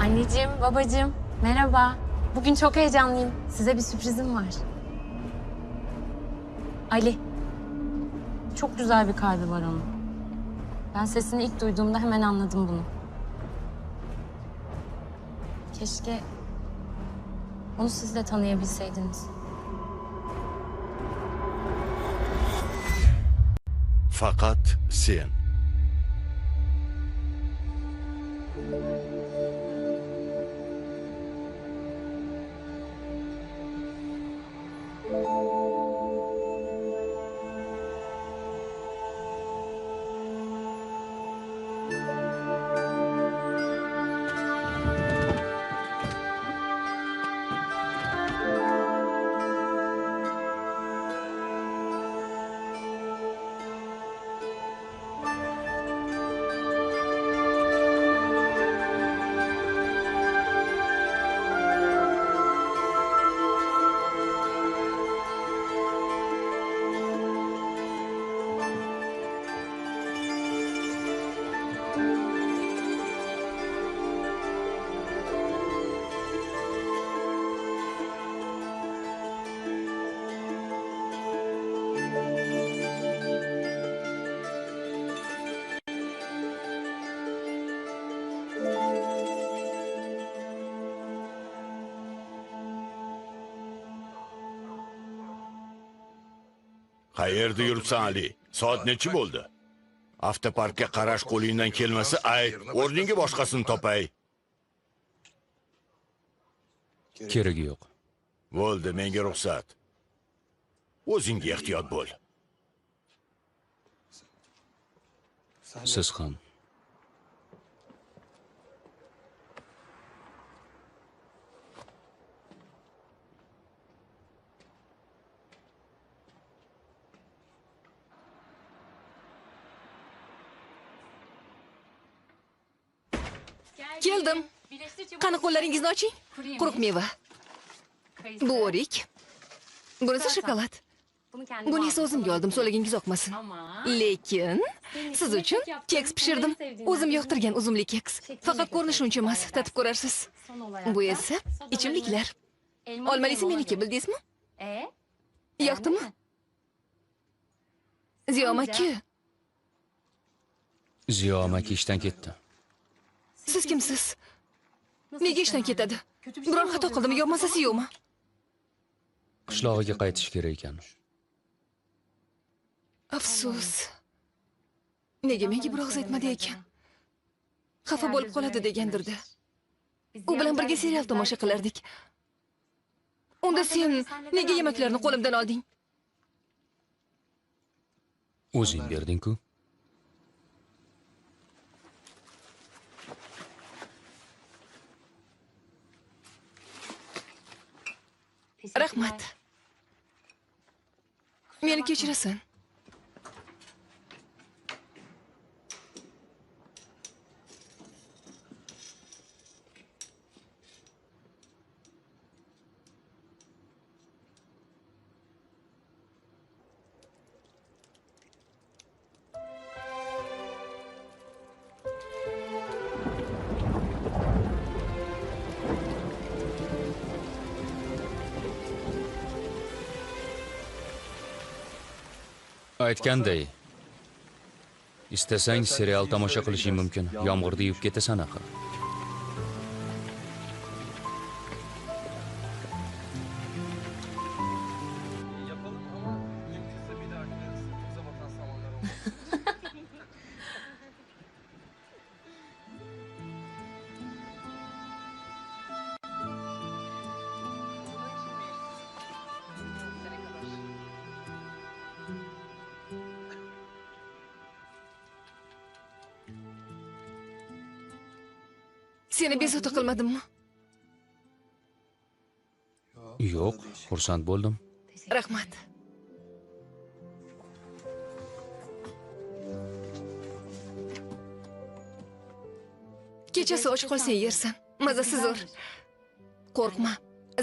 Anneciğim, babacığım, merhaba. Bugün çok heyecanlıyım. Size bir sürprizim var. Ali. Çok güzel bir kalbi var onun. Ben sesini ilk duyduğumda hemen anladım bunu. Keşke onu siz de tanıyabilseydiniz. Fakat sen. Qayerda yuribsan Ali? Soat nechi bo'ldi? Avtoparkka qarash qo'lingdan kelmasa, ayt, o'rningga boshqasini topay. Keragi yo'q. Bo'ldi, menga ruxsat. O'zingga ehtiyot bo'l. Siz ham. Keldim. Qani qo'llaringizni oching. Quruq meva. Bu o'rik. Bunisi shokolad. Buni esa o'zimga oldim, so'lagingiz oqmasin. Lekin siz uchun keks pishirdim. O'zim yoqtirgan uzumli keks. Faqat ko'rinishi uncha emas, tatib ko'rarsiz. Bu esa ichimliklar. Olmalisi meniki, bildingizmi? Yoqdimi? Ziyo amaki. Ziyo amaki ishdan ketdi. Siz kimsiz? Nega ishdan ketadi? Biror xato qildimi, yo mazasi yo'qmi? Qishlog'iga qaytish kerak ekan. Afsus. Nega menga bir og'iz aytmadi ekan? Xafa bo'lib qoladi degandirda. U bilan birga serial tomosha qilardik. Unda sen nega yemeklarni qo'limdan olding? O'zing berding-ku. Rahmat. Meni kechirasan. Aytganday, istasang serial tomosha qilishing mumkin. Yomg'irda yuvib ketasan axir. Seni bezovta qilmadimmi? Yo'q, xursand bo'ldim. Rahmat. Kechasi och qolsang yersan. Mazasi zo'r. Qo'rqma,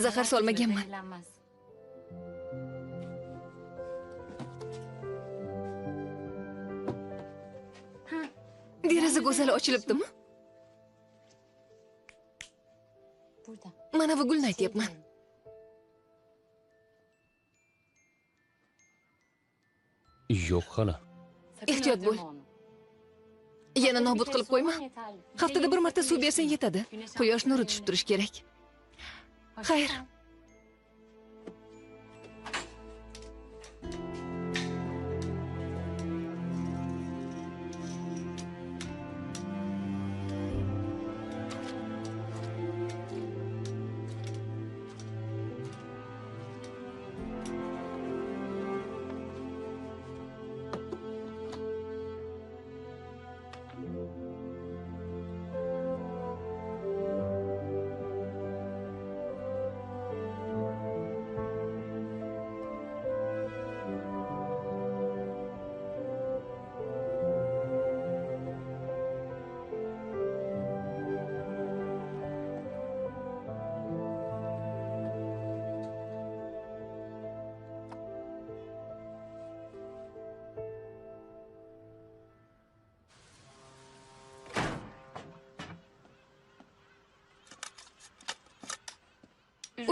zahar solmaganman. Deraza go'zali ochilibdimi? Mana bu gulni aytyapman. Yo'q hali. Ehtiyot bo'l. Yana nobud qilib qo'yma. Haftada bir marta suv bersang yetadi. Quyosh nuri tushib turish kerak. Xayr.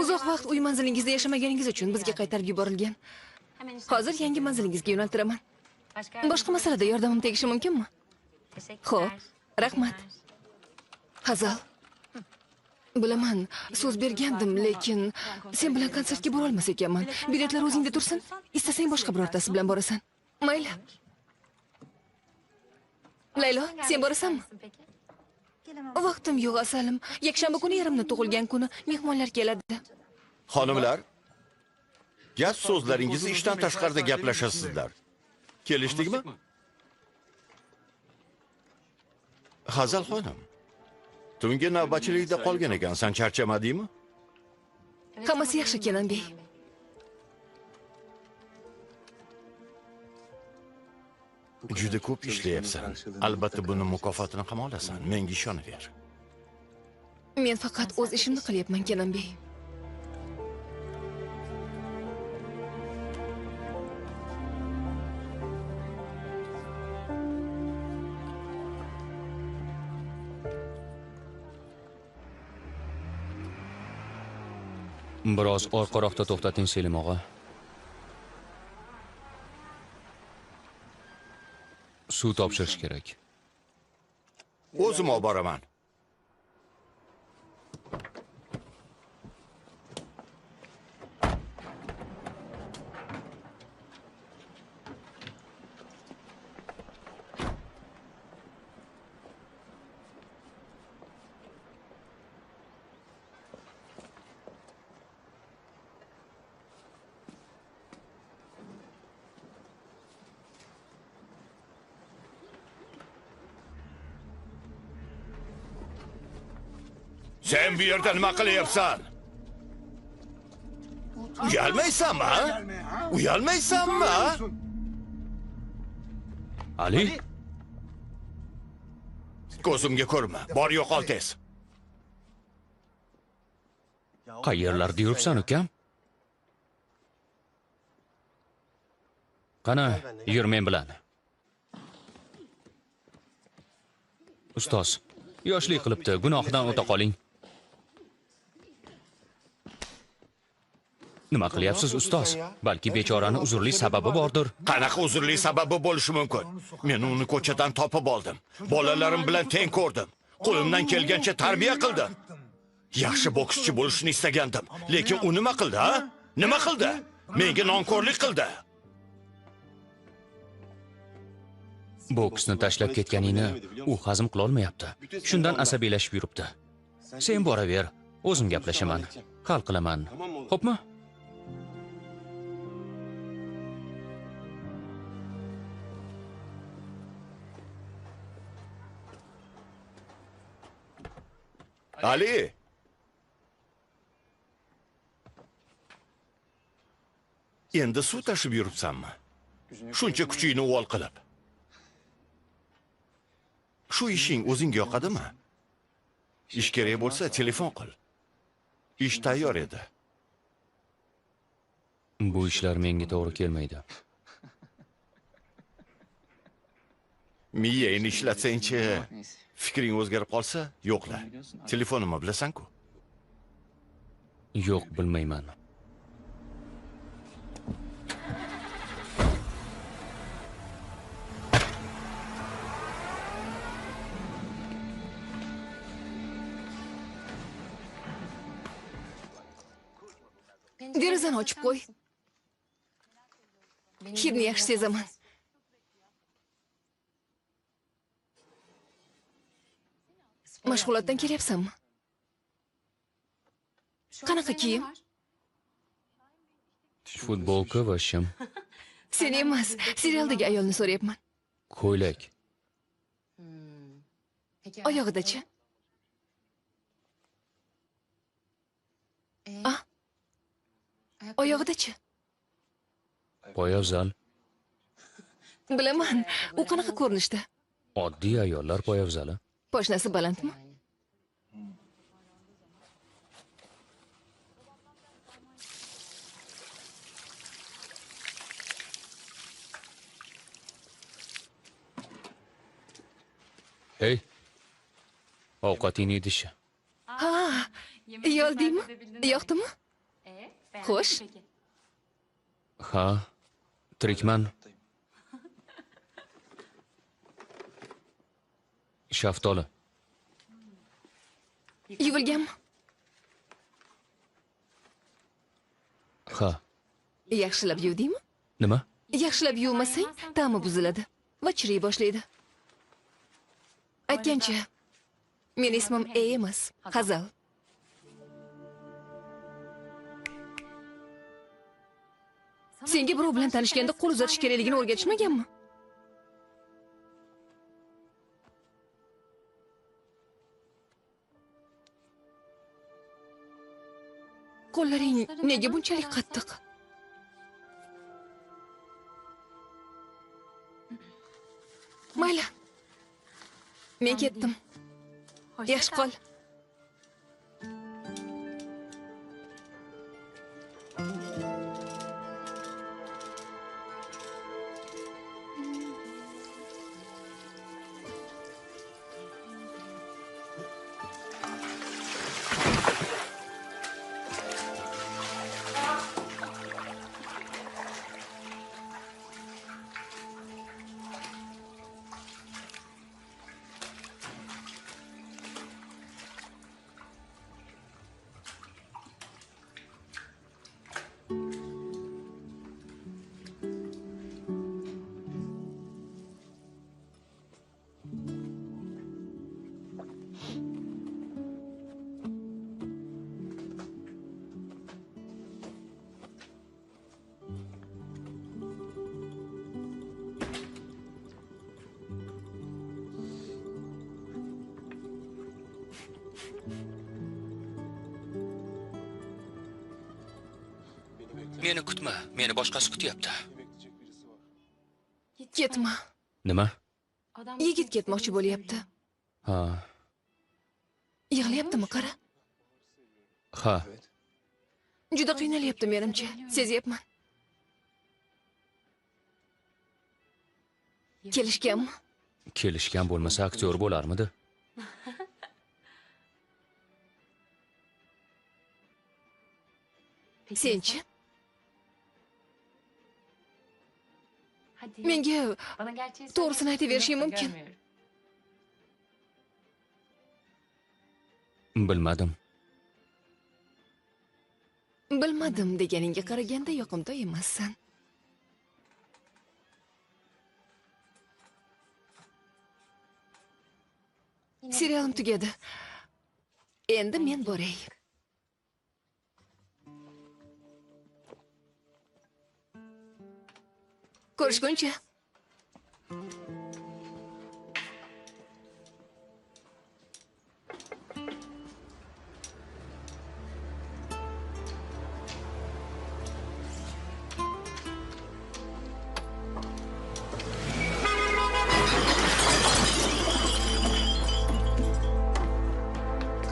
Uzoq vaqt uy manzilingizda yashamaganingiz uchun bizga qaytarib yuborilgan. Hozir yangi manzilingizga yo'naltiraman. Boshqa masalada yordamim tegishi mumkinmi? Xo'p, rahmat. Hazal. Bilaman, so'z bergandim, lekin sen bilan konsertga bora olmas ekanman. Biletlar o'zingda tursin. Istasang boshqa birortasi bilan borasan. Mayli. Laylo, sen borasanmi? Vaqtim yo'q asalim. Yakshanba kuni erimni tug'ilgan kuni mehmonlar keladi. Xonimlar, gap so'zlaringizni ishdan tashqarida gaplashasizlar. Kelishdikmi? Hazal xonim, tungi navbatchilikda qolgan ekansan, charchamadingmi? Hammasi yaxshi, Kenanbey. Juda ko'p ishlayapsan. Albatta buni mukofotini ham olasan. Menga ishonaver. Men faqat o'z ishimni qilyapman, Kenanbey. Biroz orqaroqda to'xtating, Selim og'a. Suv topshirish kerak. O'zim olib boraman. Sen bu yerda nima qilyapsan? Uyalmaysanmi? Uyalmaysanmi? Ali, Ko'zimga ko'rma. Bor yo'qol tez. qayerlarda yuribsan, ukam? Qani, yur men bilan. Ustoz, yoshlik qilibdi, gunohidan o'ta qoling. Nima qilyapsiz, ustoz? Balki bechorani uzrli sababi bordir. Qanaqa uzrli sababi bo'lishi mumkin? Men uni ko'chadan topib oldim. Bolalarim bilan teng ko'rdim. Qo'limdan kelgancha tarbiya qildim. Yaxshi bokschi bo'lishni istagandim, lekin u nima qildi, ha? Nima qildi? Menga nonko'rlik qildi. Boksni tashlab ketganingni u hazm qila olmayapti. Shundan asabiylashib yuribdi. Sen boraver, o'zim gaplashaman, hal qilaman. Xo'pmi? Ali. Endi suv tashib yuribsanmi? Shuncha kuchingni uvol qilib. Shu ishing o'zingga yoqadimi? Ish kerak bo'lsa telefon qil. Ish tayyor edi. Bu ishlar menga to'g'ri kelmaydi. Miyangni ishlatsang-chi, fikring o'zgarib qolsa, yo'qla. Telefonimni bilasan-ku. Yo'q, bilmayman. Derazani ochib qo'y. Hidni yaxshi sezaman. Mashg'ulotdan kelyapsanmi? Qanaqa kiyim? Futbolka va shim. Sen emas, serialdagi ayolni so'rayapman. Ko'ylak. Oyog'idachi? Ah. Oyog'idachi? Poyafzal. Bilaman, u qanaqa ko'rinishda? Oddiy ayollar poyafzali. Poshnasi balandmi? Hey. Ovqatingni idishi. Ha, yoldingmi? Yoqdimi? Xo'sh. Ha, tirikman. Shaftoli. Yuvilganmi? Ha. Yaxshilab yuvdingmi? Nima? Yaxshilab yuvmasang, ta'mi buziladi va chiriy boshlaydi. Aytgancha, men ismim A emas, Hazal. Senga birov bilan tanishganda qo'l uzatish kerakligini o'rgatishmaganmi? Qo'llaring nega bunchalik qattiq? Mayli. Men ketdim. Yaxshi qol. Meni kutma, meni boshqasi kutyapti. Ketma. Nima? Yigit ketmoqchi bo'lyapti. Ha. Yig'layaptimi, qara? Ha. Juda qiynalyapti menimcha, sezyapman. Kelishganmi? Kelishgan bo'lmasa aktyor bo'larmidi? Senchi? Menga to'g'risini aytaverishing mumkin. Bilmadim. Bilmadim deganingga qaraganda yoqimtoy emassan. Serialim tugadi. Endi men boray. Ko'rishguncha.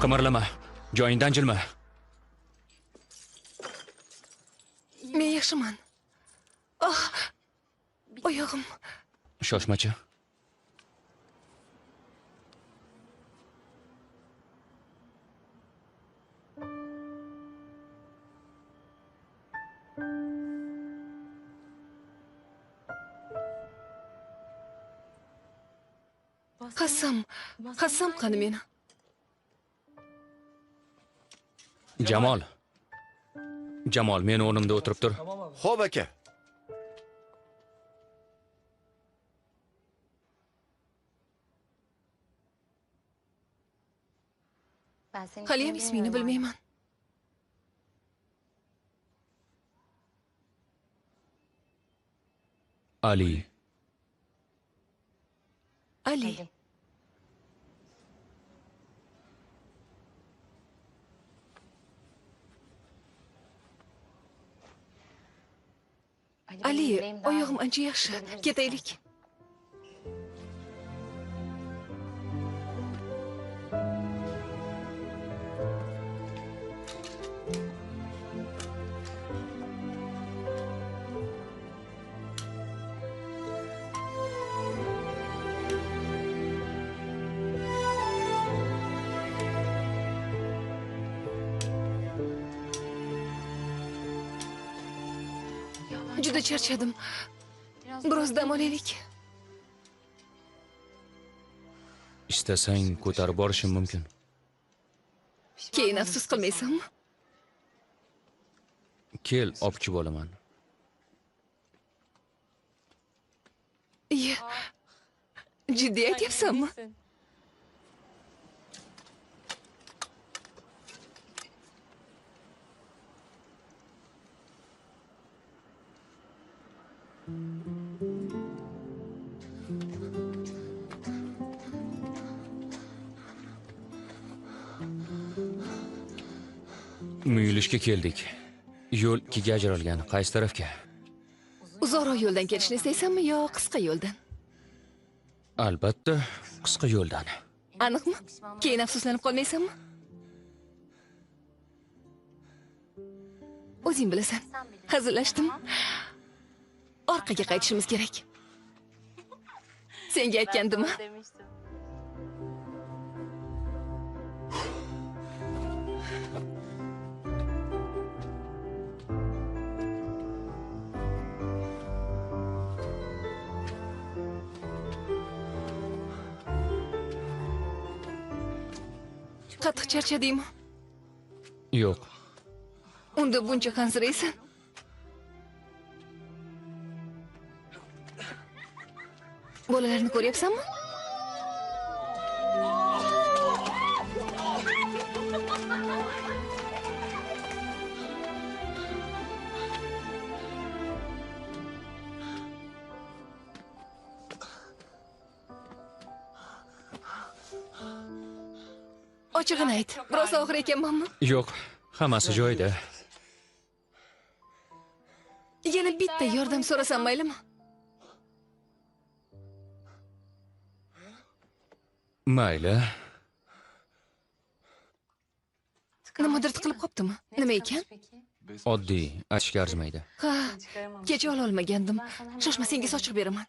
Qimirlama, joyingdan jilma. Men yaxshiman. Oh, oyog'im. Shoshmachi. Hassam qani meni. Jamol, meni o'rnimda o'tirib tur. Xo'p aka. Haliyam ismingni bilmayman. Ali. Ali. Ali, oyog'im ancha yaxshi. Ketaylik. Juda charchadim. Biroz dam olaylik. Istasang ko'tarib borishim mumkin. Keyin afsus qilmaysanmi? Kel, opchi bo'laman. Iye. Jiddiy aytyapsanmi? Muyulishga keldik. Yo'l ikkiga ajralgan. Qaysi tarafga? Uzoqroq yo'ldan kelishni istaysanmi yo qisqa yo'ldan? Albatta, qisqa yo'ldan. Aniqmi? Keyin afsuslanib qolmaysanmi? O'zing bilasan. Hazillashdim. Orqaga qaytishimiz kerak. Senga aytgandimmi? Qattiq charchadingmi? Yo'q. Unda buncha qansiraysan. Bolalarni ko'ryapsanmi? Ochig'ini ayt. Biroz og'ir ekanmanmi? Yo'q, hammasi joyida. Yana bitta yordam so'rasam maylimi? Mayli. Nimadir tiqilib qoptimi? Nima ekan? Oddiy, achishga arzimaydi. Ha, kecha ololmagandim. Shoshma, senga sochiq beraman.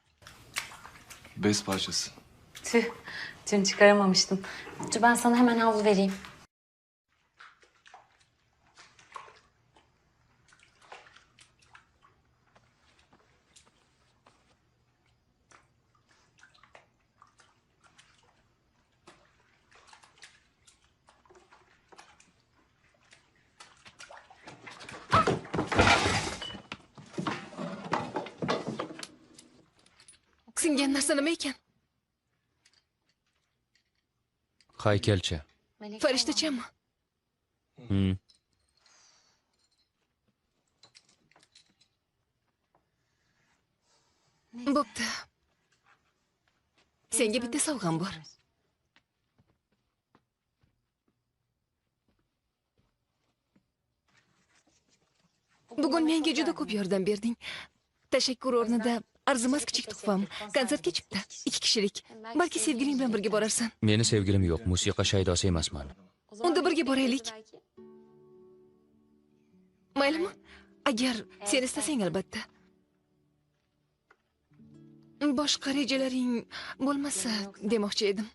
Bez parçası. Tüh, dün çıkaramamıştım. Dur ben sana hemen havlu vereyim. Singan narsa nima ekan? Haykalchi. Farishtachami? Bo'pti. Senga bitta sovg'am bor. Bugun menga juda ko'p yordam berding. Tashakkur o'rnida arzimas kichik tuhfam. Konsertga chiqdi. 2 kishilik. Balki sevgiling bilan birga borarsan. Meni sevgilim yo'q, musiqa shaydosi emasman. Unda birga boraylik. Maylimi? Agar sen istasang albatta. Boshqa rejalaring bo'lmasa demoqchi edim.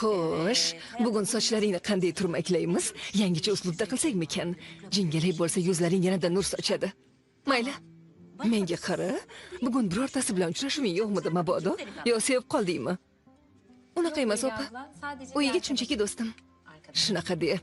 Xo'sh, bugun sochlaringni qanday turmaklaymiz? Yangicha uslubda qilsakmikan? Jingalak bo'lsa yuzlaring yanada nur sochadi. Mayli. Menga qara. Bugun birortasi bilan uchrashuving yo'qmidi mabodo? Yo sevib qoldingmi? Unaqa emas, opa. U yigit shunchaki do'stim. Shunaqa de.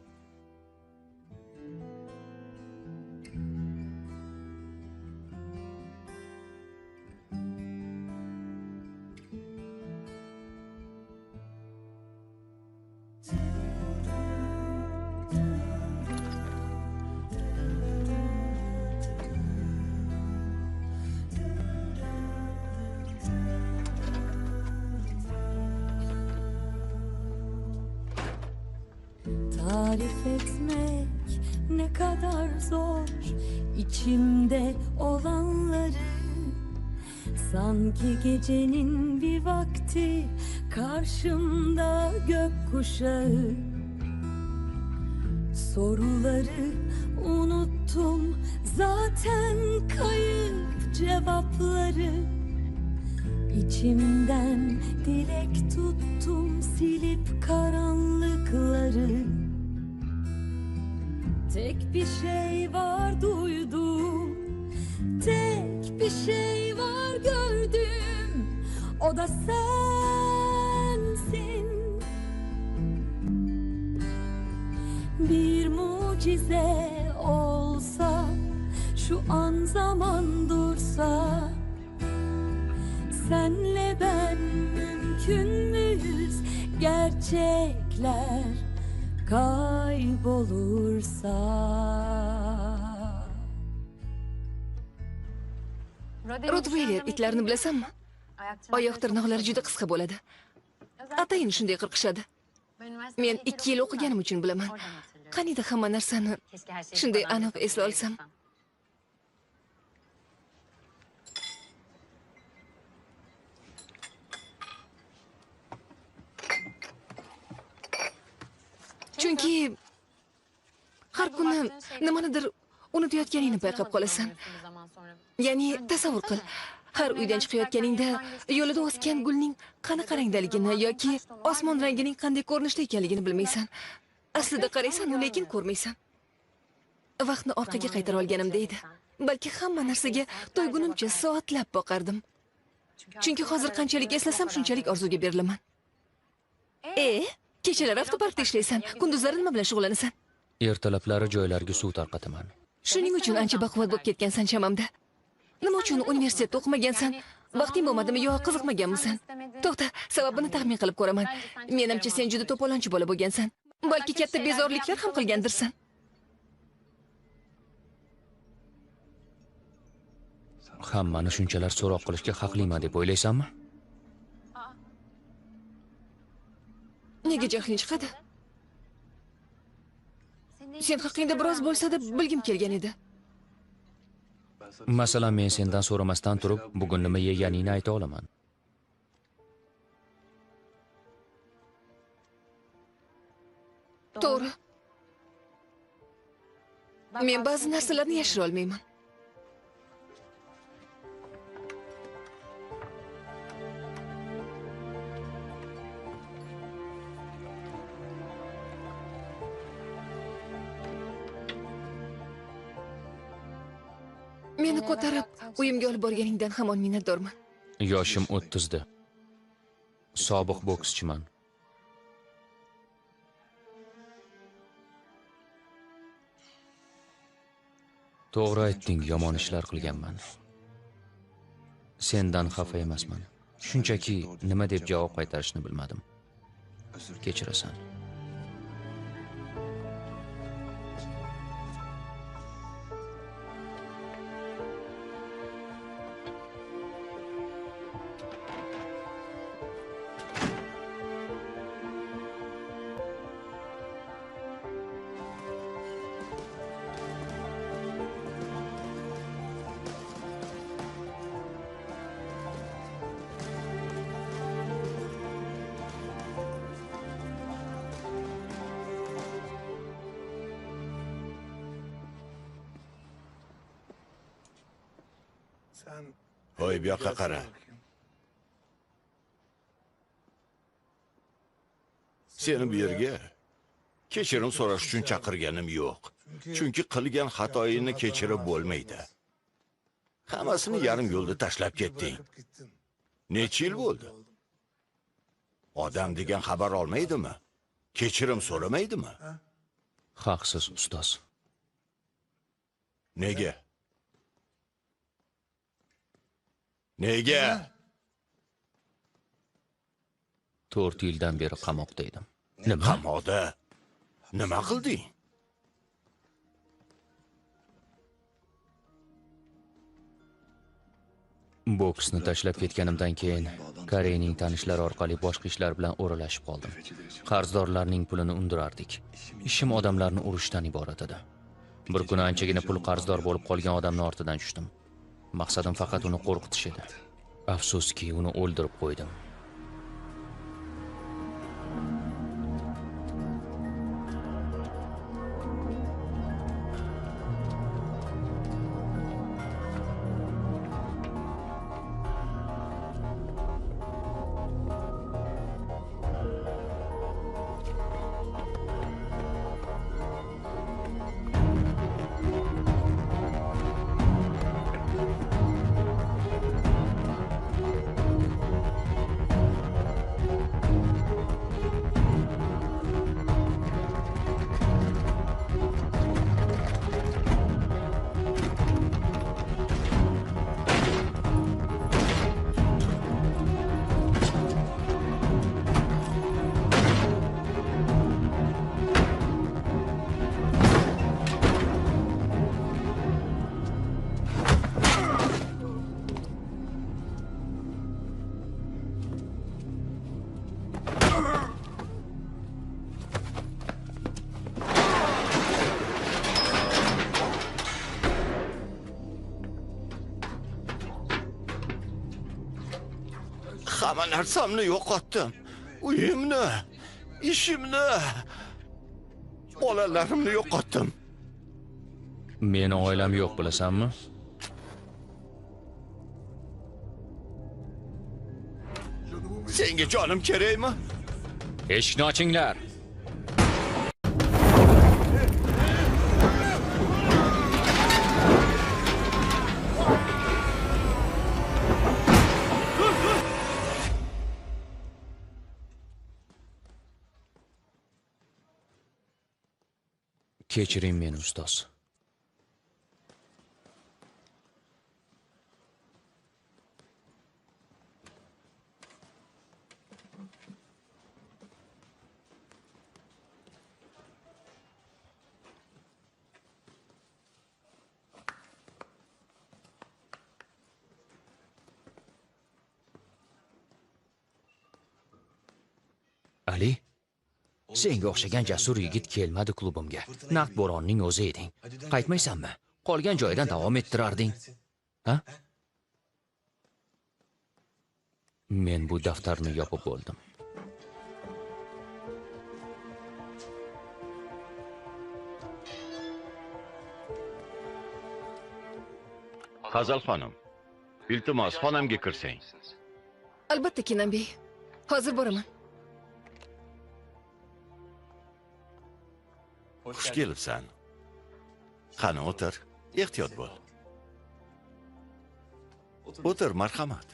Tarif etmek ne kadar zor içimde olanları. Sanki gecenin bir vakti karşımda gökkuşağı. Soruları unuttum zaten kayıp cevapları. İçimden dilek tuttum silip karanlıkları. Tek bir şey var duydum, tek bir şey var gördüm. O da sensin. Bir mucize olsa, şu an zaman dursa. Senle ben mümkün müyüz? Gerçekler kaybolursa. Rottweiler itlarini bilasanmi? Oyoq tirnoqlari juda qisqa bo'ladi. Atayin shunday qirqishadi. Men 2 yil o'qiganim uchun bilaman. Qaniydi hamma narsani shunday aniq esla olsam. Chunki har kuni nimanidir unutayotganingni payqab qolasan. Ya'ni tasavvur qil. Har uydan chiqayotganingda yo'lida o'sgan gulning qanaqa rangdaligini yoki osmon rangining qanday ko'rinishda ekanligini bilmaysan. Aslida qaraysan, lekin ko'rmaysan. Vaqtni orqaga qaytara olganimda edi. Balki hamma narsaga to'ygunimcha soatlab boqardim. Chunki hozir qanchalik eslasam, shunchalik orzuga berilaman. Kechalar avtoparkda ishlaysan, kunduzlari nima bilan shug'ullanasan? Ertalablari joylarga suv tarqataman. Shuning uchun ancha baquvvat bo'lib ketgansan chamamda. Nima uchun universitetda o'qimagansan? Vaqting bo'lmadimi yo qiziqmaganmisan? To'xta, sababini taxmin qilib ko'raman. Menimcha sen juda to'polonchi bola bo'lgansan. Balki katta bezorliklar ham qilgandirsan. Hammani shunchalar so'roq qilishga haqliman deb o'ylaysanmi? Nega jahling chiqadi? Sen haqingda biroz bo'lsa-da bilgim kelgan edi. Masalan, men sendan so'ramasdan turib, bugun nima yeganingni ayta olaman. To'g'ri. Men ba'zi narsalarni yashira olmayman. Meni ko'tarib uyimga olib borganingdan hamon minnatdorman. Yoshim 30da. Sobiq bokschiman. To'g'ri aytding, yomon ishlar qilganman. Sendan xafa emasman. Shunchaki nima deb javob qaytarishni bilmadim. Kechirasan. Voy, bu yoqqa qara. Seni bu yerga kechirim so'rash uchun chaqirganim yo'q. Chunki qilgan xatoyingni kechirib bo'lmaydi. Hammasini yarim yo'lda tashlab ketding. Necha yil bo'ldi? Odam degan xabar olmaydimi? Kechirim so'ramaydimi? Haqsiz ustoz. Nega? Nega? 4 yildan beri qamoqda edim. Nima? Qamoqda nima qilding? Boksni tashlab ketganimdan keyin Koreyning tanishlari orqali boshqa ishlar bilan o'ralashib qoldim. Qarzdorlarning pulini undirardik. Ishim odamlarni urishdan iborat edi. Bir kuni anchagina pul qarzdor bo'lib qolgan odamning ortidan tushdim. Maqsadim faqat uni qo'rqitish edi. Afsuski, uni o'ldirib qo'ydim. Hamma narsamni yo'qotdim. Uyimni, ishimni, bolalarimni yo'qotdim. Meni oilam yo'q, bilasanmi? Senga jonim kerakmi? Eshikni ochinglar. Kechiring meni, ustoz. Ali, senga o'xshagan jasur yigit kelmadi klubimga. Naqd bo'ronning o'zi eding. Qaytmaysanmi? Qolgan joydan davom ettirarding. Ha? Men bu daftarni yopib bo'ldim. Hazal xonim, iltimos xonamga kirsang. Albatta, Kenanbey. Hozir boraman. Xush kelibsan. Qani o'tir, ehtiyot bo'l. O'tir, marhamat.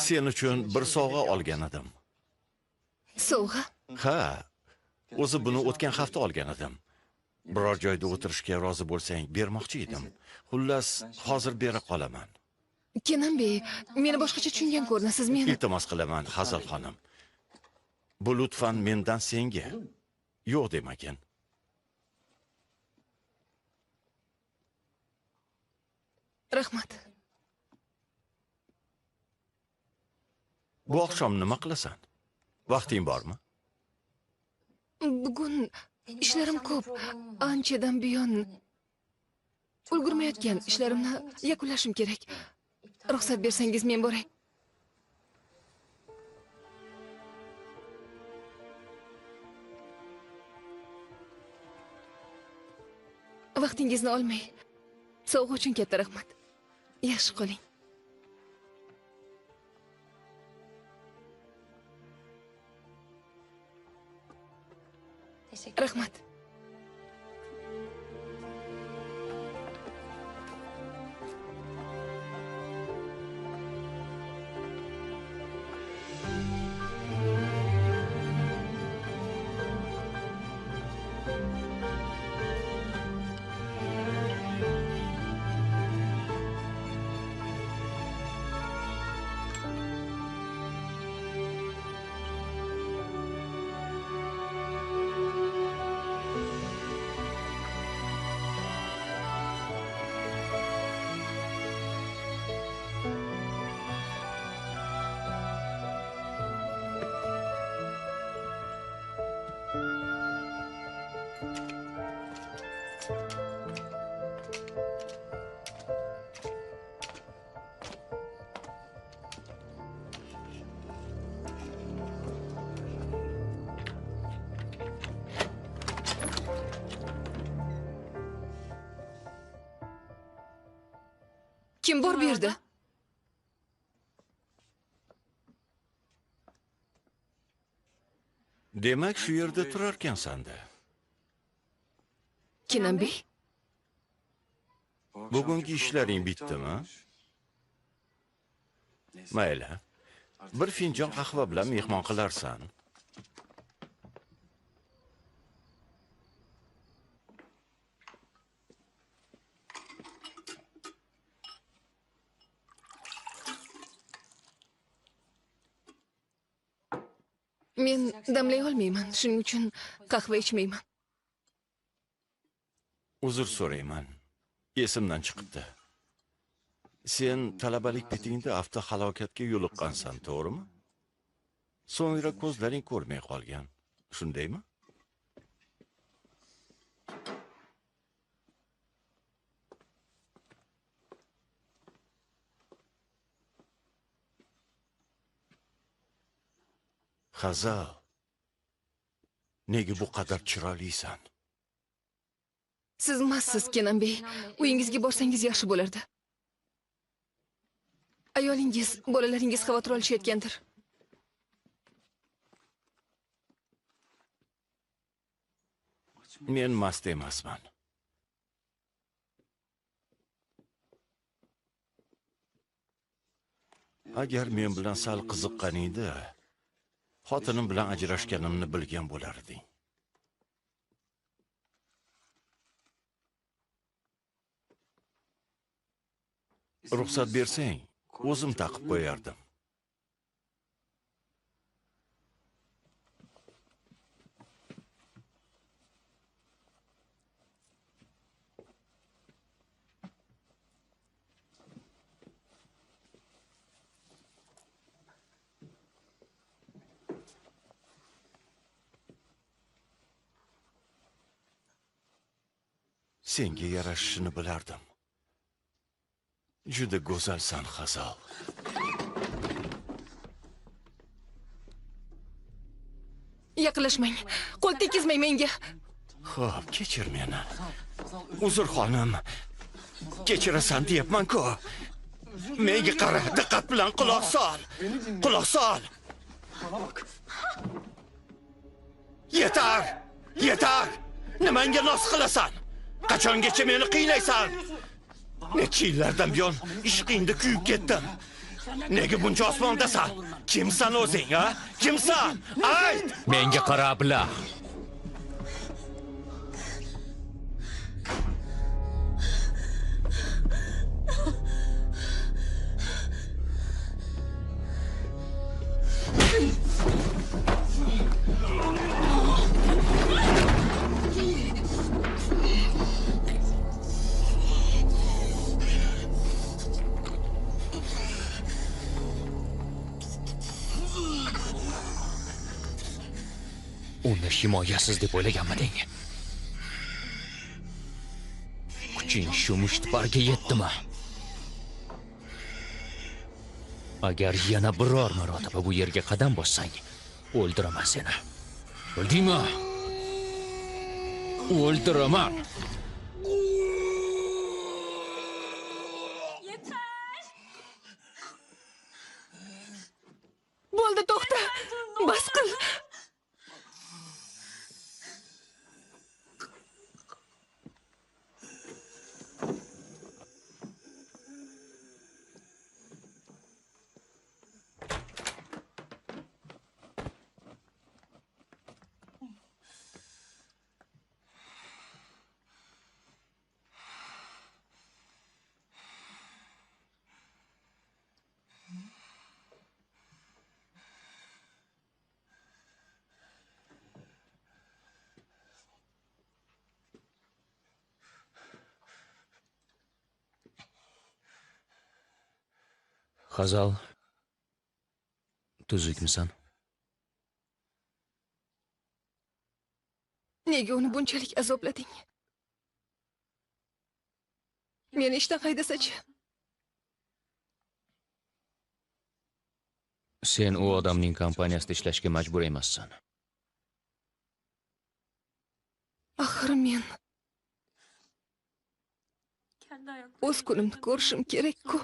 Sen uchun bir sovg'a olgan edim. Sovg'a? Ha, o'zi buni o'tgan hafta olgan edim. Biror joyda o'tirishga rozi bo'lsang, bermoqchi edim. Xullas, hozir bera qolaman. Kenanbey, meni boshqacha tushungan ko'rinasiz. Men Iltimos qilaman, Hazal xonim. Bu lutfan mendan senga. Yo'q demagan. rahmat. Bu oqshom nima qilasan? Vaqting bormi? Bugun ishlarim ko'p. Anchadan buyon ulgurmayotgan ishlarimni yakunlashim kerak. Ruxsat bersangiz men boray. Vaqtingizni olmay, Sovg'a uchun katta rahmat. Yaxshi qoling. Rahmat. Kim bor bu yerda? Demak, shu yerda turarkansan-da. Kenanbey? Bugungi ishlaring bitdimi? Mayli. Bir finjon qahva bilan mehmon qilarsan. Men damlay olmayman, shuning uchun qahva ichmayman. Uzr so'rayman. Esimdan chiqibdi. Sen talabalik bitingda avtohalokatga yo'liqqansan, to'g'rimi? So'ngra ko'zlaring ko'rmay qolgan. Shundaymi? Hazal, nega bu qadar chiroylisan? Siz emassiz, Kenanbey. Uyingizga borsangiz yaxshi bo'lardi. Ayolingiz, bolalaringiz xavotir olishayotgandir. Men mast emasman. Agar men bilan sal qiziqqaningda, xotinim bilan ajrashganimni bilgan bo'larding. Ruxsat bersang, o'zim taqib qo'yardim. Senga yarashishini bilardim. Juda go'zalsan, Hazal. Yaqinlashmang. Qo'l tekkizmang menga. Xo'p, kechir meni. Uzr xonim. Kechirasan deyapman-ku. Menga qara, diqqat bilan quloq sol. Quloq sol. Yetar! Yetar! Nimanga nos qilasan? Qachongacha meni qiynaysan? Necha yillardan buyon ishqingda kuyib ketdim. Nega buncha osmondasan? Kimsan o'zing, ha? Kimsan? Ayt! Menga qara bila. Uni himoyasiz deb o'ylaganmiding? Kuching shu mushtparga yetdimi? Agar yana biror marotaba bu yerga qadam bossang, o'ldiraman seni. Bildingmi? O'ldiraman. Bas qil. Hazal, tuzukmisan? Nega uni bunchalik azoblading? Meni ishdan haydasachi? Sen u odamning kompaniyasida ishlashga majbur emassan. Axir men o'z kunimni ko'rishim kerak-ku.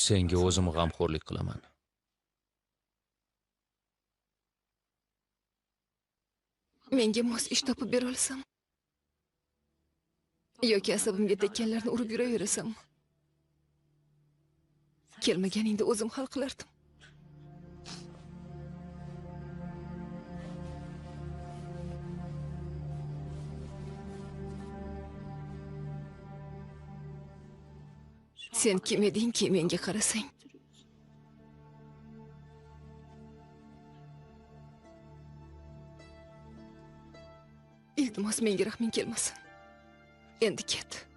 Senga o'zim g'amxo'rlik qilaman. Menga mos ish topib bera olsam yoki asabimga tekkanlarni urib yuraverasan. Kelmaganingda o'zim hal qilardim. Sen kim edingki menga qarasang? Iltimos menga rahming kelmasin. Endi ket.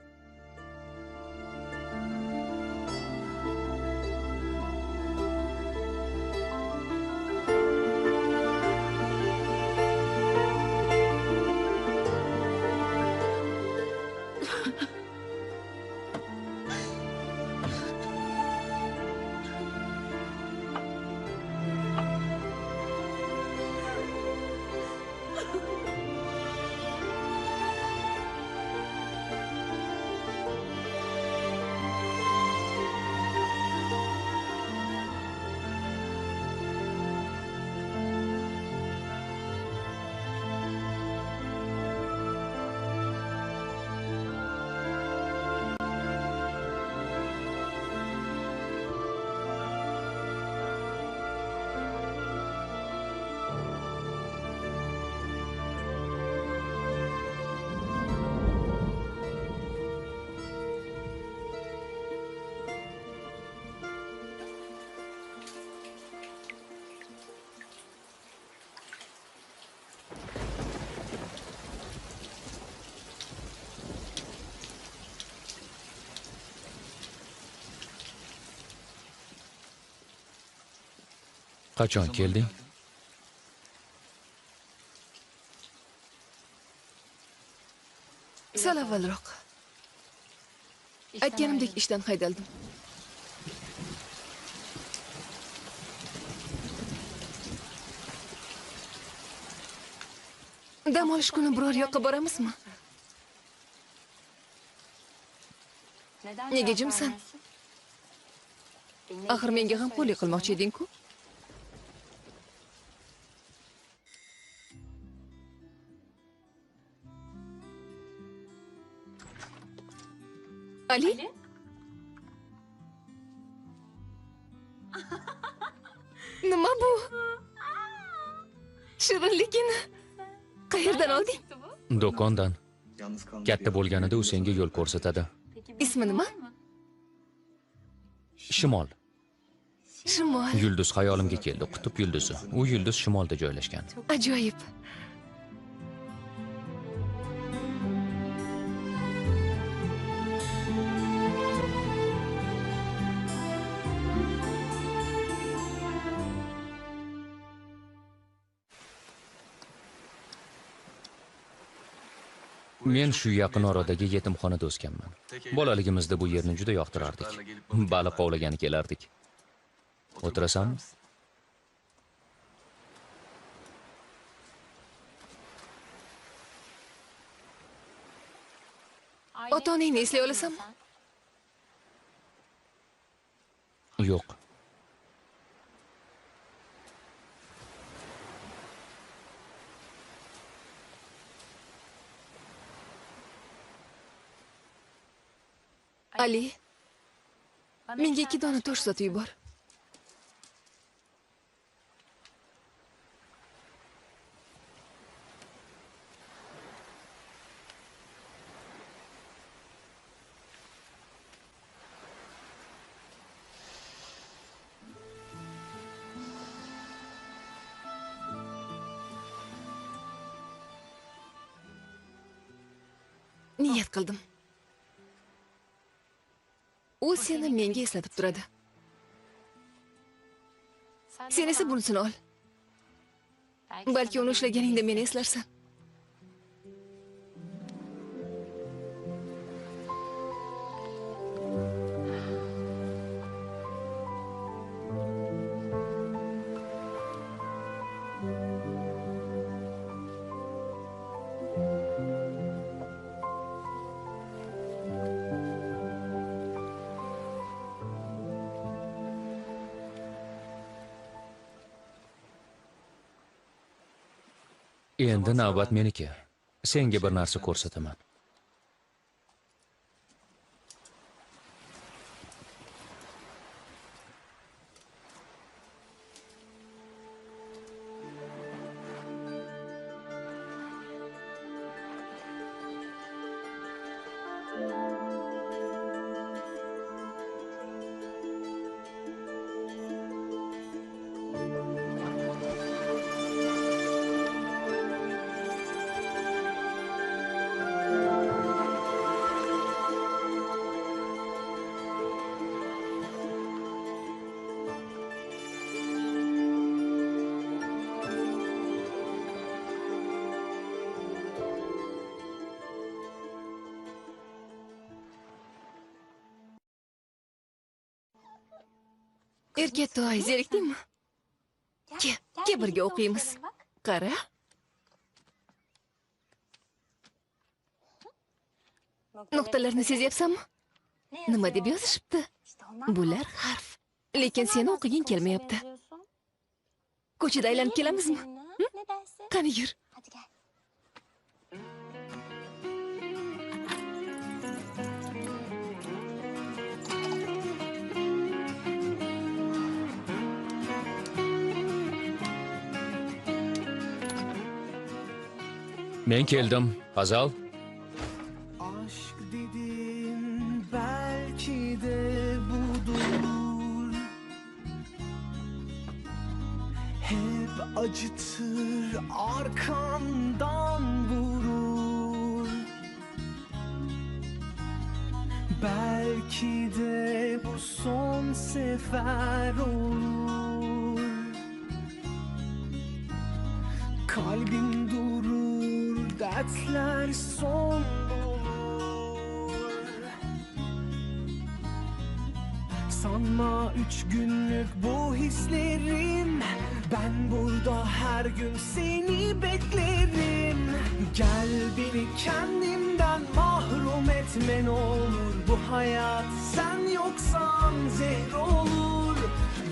Qachon kelding? Sal avvalroq. Aytganimdek ishdan haydaldim. Dam olish kuni biror yoqqa boramizmi? Nega jimsan? Axir menga g'amxo'rlik qilmoqchi eding-ku? Ali? Nima bu? Shirinligini qayerdan olding? Do'kondan. Katta bo'lganida u senga yo'l ko'rsatadi. Ismi nima? Shimol. Shimol. Yulduz xayolimga keldi. Qutb yulduzi. U yulduz shimolda joylashgan. Ajoyib. Men shu yaqin oradagi yetimxonada o'sganman. Bolaligimizda bu yerni juda yoqtirardik. Baliq ovlagani kelardik. O'tirasanmi? Ota-onangni eslay olasanmi? Yo'q. Ali, menga 2 dona tosh sotib yubor. Niyat qildim. U seni menga eslatib turadi. Sen esa bunisini ol. Balki uni ushlaganingda meni eslarsan. Endi navbat meniki. Senga bir narsa ko'rsataman. Erkatoy, zerikdingmi? Ke birga o'qiymiz. Qara. Nuqtalarni sezyapsanmi? Nima deb yozishibdi? Bular harf. Lekin seni o'qiging kelmayapti. Ko'chada aylanib kelamizmi? Qani yur. Men keldim, Hazal. Aşk dedin belki de budur. Hep acıtır arkandan vurur. Belki de bu son sefer olur. Kalbim durur, dertler son bulur. Sanma 3 günlük bu hislerim. Ben burada her gün seni beklerim. Gel beni kendimden mahrum etme ne olur. Bu hayat sen yoksan zehir olur.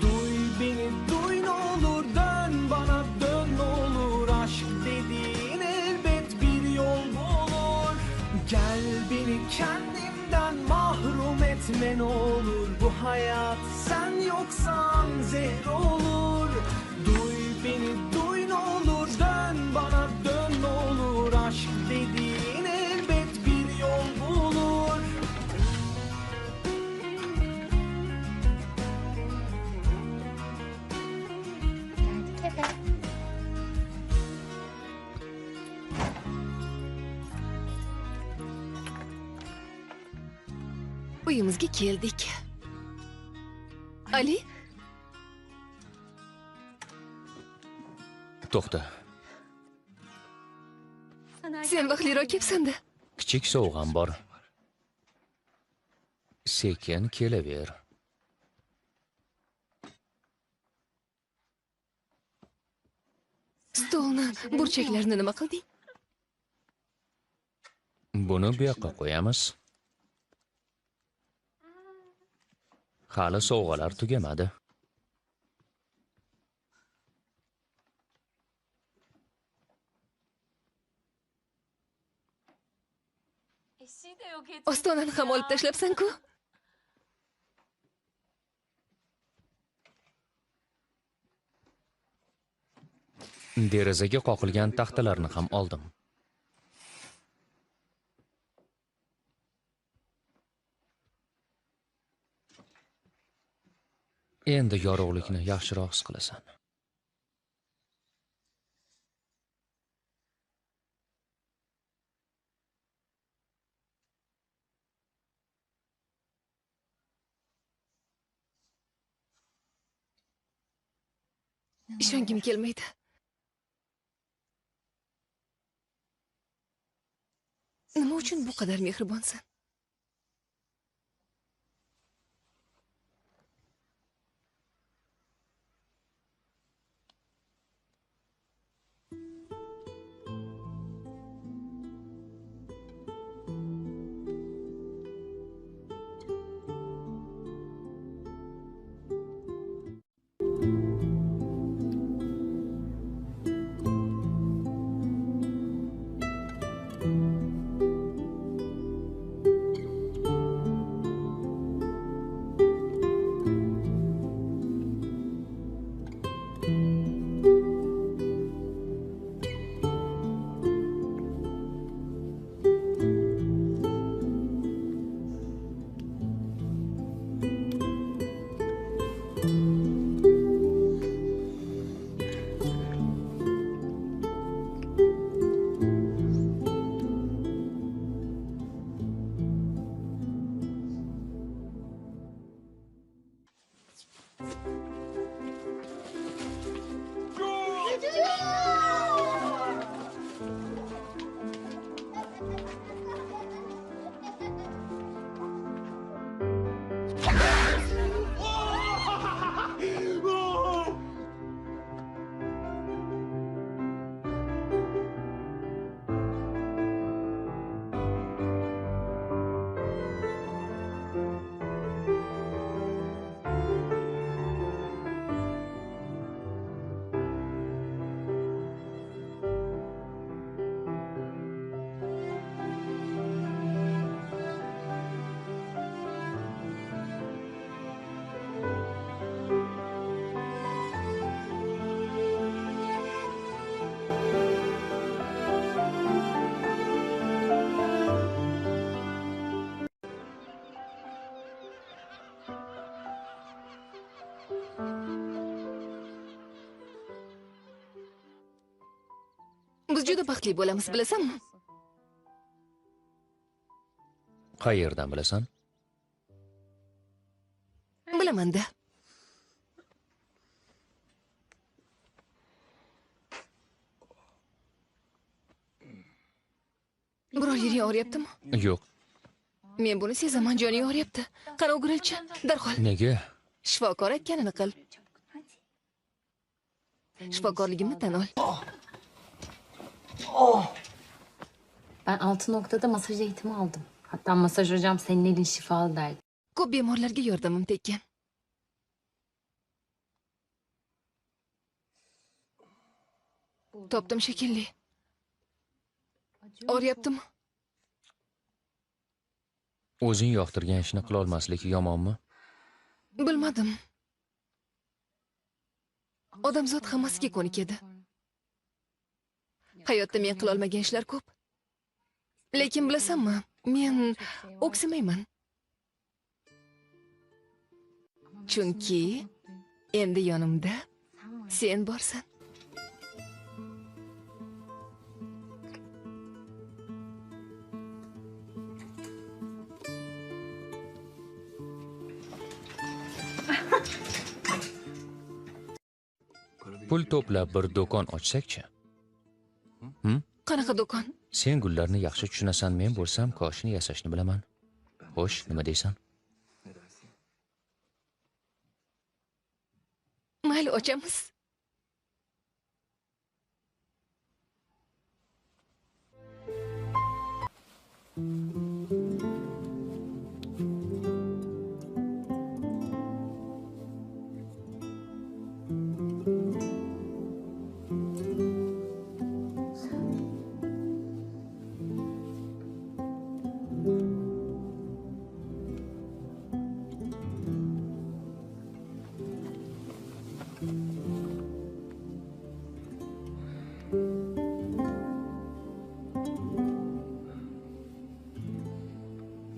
Duy beni duy ne olur. Dön bana dön ne olur. Aşk dediğin elbet bir yol bulur. Gel beni kendimden mahrum etme ne olur. Bu hayat sen yoksan zehir olur. Duy beni duy ne olur. Dön bana dön ne olur. Aşk dediğin elbet bir yol bulur. Uyimizga keldik. Ali, To'xta. sen vaqtliroq kelibsan-da. Kichik sovg'am bor. Sekin kelaver. Stolni, burchaklarni nima qilding? Buni bu yoqqa qo'yamiz. Hali sovg'alar tugamadi. Ostonani ham olib tashlabsan-ku. Derazaga qoqilgan taxtalarni ham oldim. Endi yorug'likni yaxshiroq his qilasan. Ishongim kelmaydi. Nima uchun bu qadar mehribonsan? Biz juda baxtli bo'lamiz, bilasanmi? Qayerdan bilasan? Bilaman-da. Biror yering og'riyaptimi? Yo'q. Men buni sezaman, joning og'riyapti. Qani o'girilchi, darhol Nega? shifokor aytganini qil. Shifokorligimni tan ol. Ben 6 masaj eğitimi aldım. Hatta masaj hocam senin elin şifalı derdi. Ko'p bemorlarga yordamim tekkan. Topdim shekilli. Og'riyaptimi? O'zing yoqtirgan ishni qila olmaslik yomonmi? Bilmadim. Odamzod hammasiga ko'nikadi. Hayotda men qila olmagan ishlar ko'p. Lekin bilasanmi, men o'ksimayman. Chunki endi yonimda sen borsan. Pul to'plab bir do'kon ochsak-chi? Qanaqa do'kon? Sen gullarni yaxshi tushunasan, men bo'lsam koshni yasashni bilaman. Xo'sh, nima deysan? Mayli, ochamiz.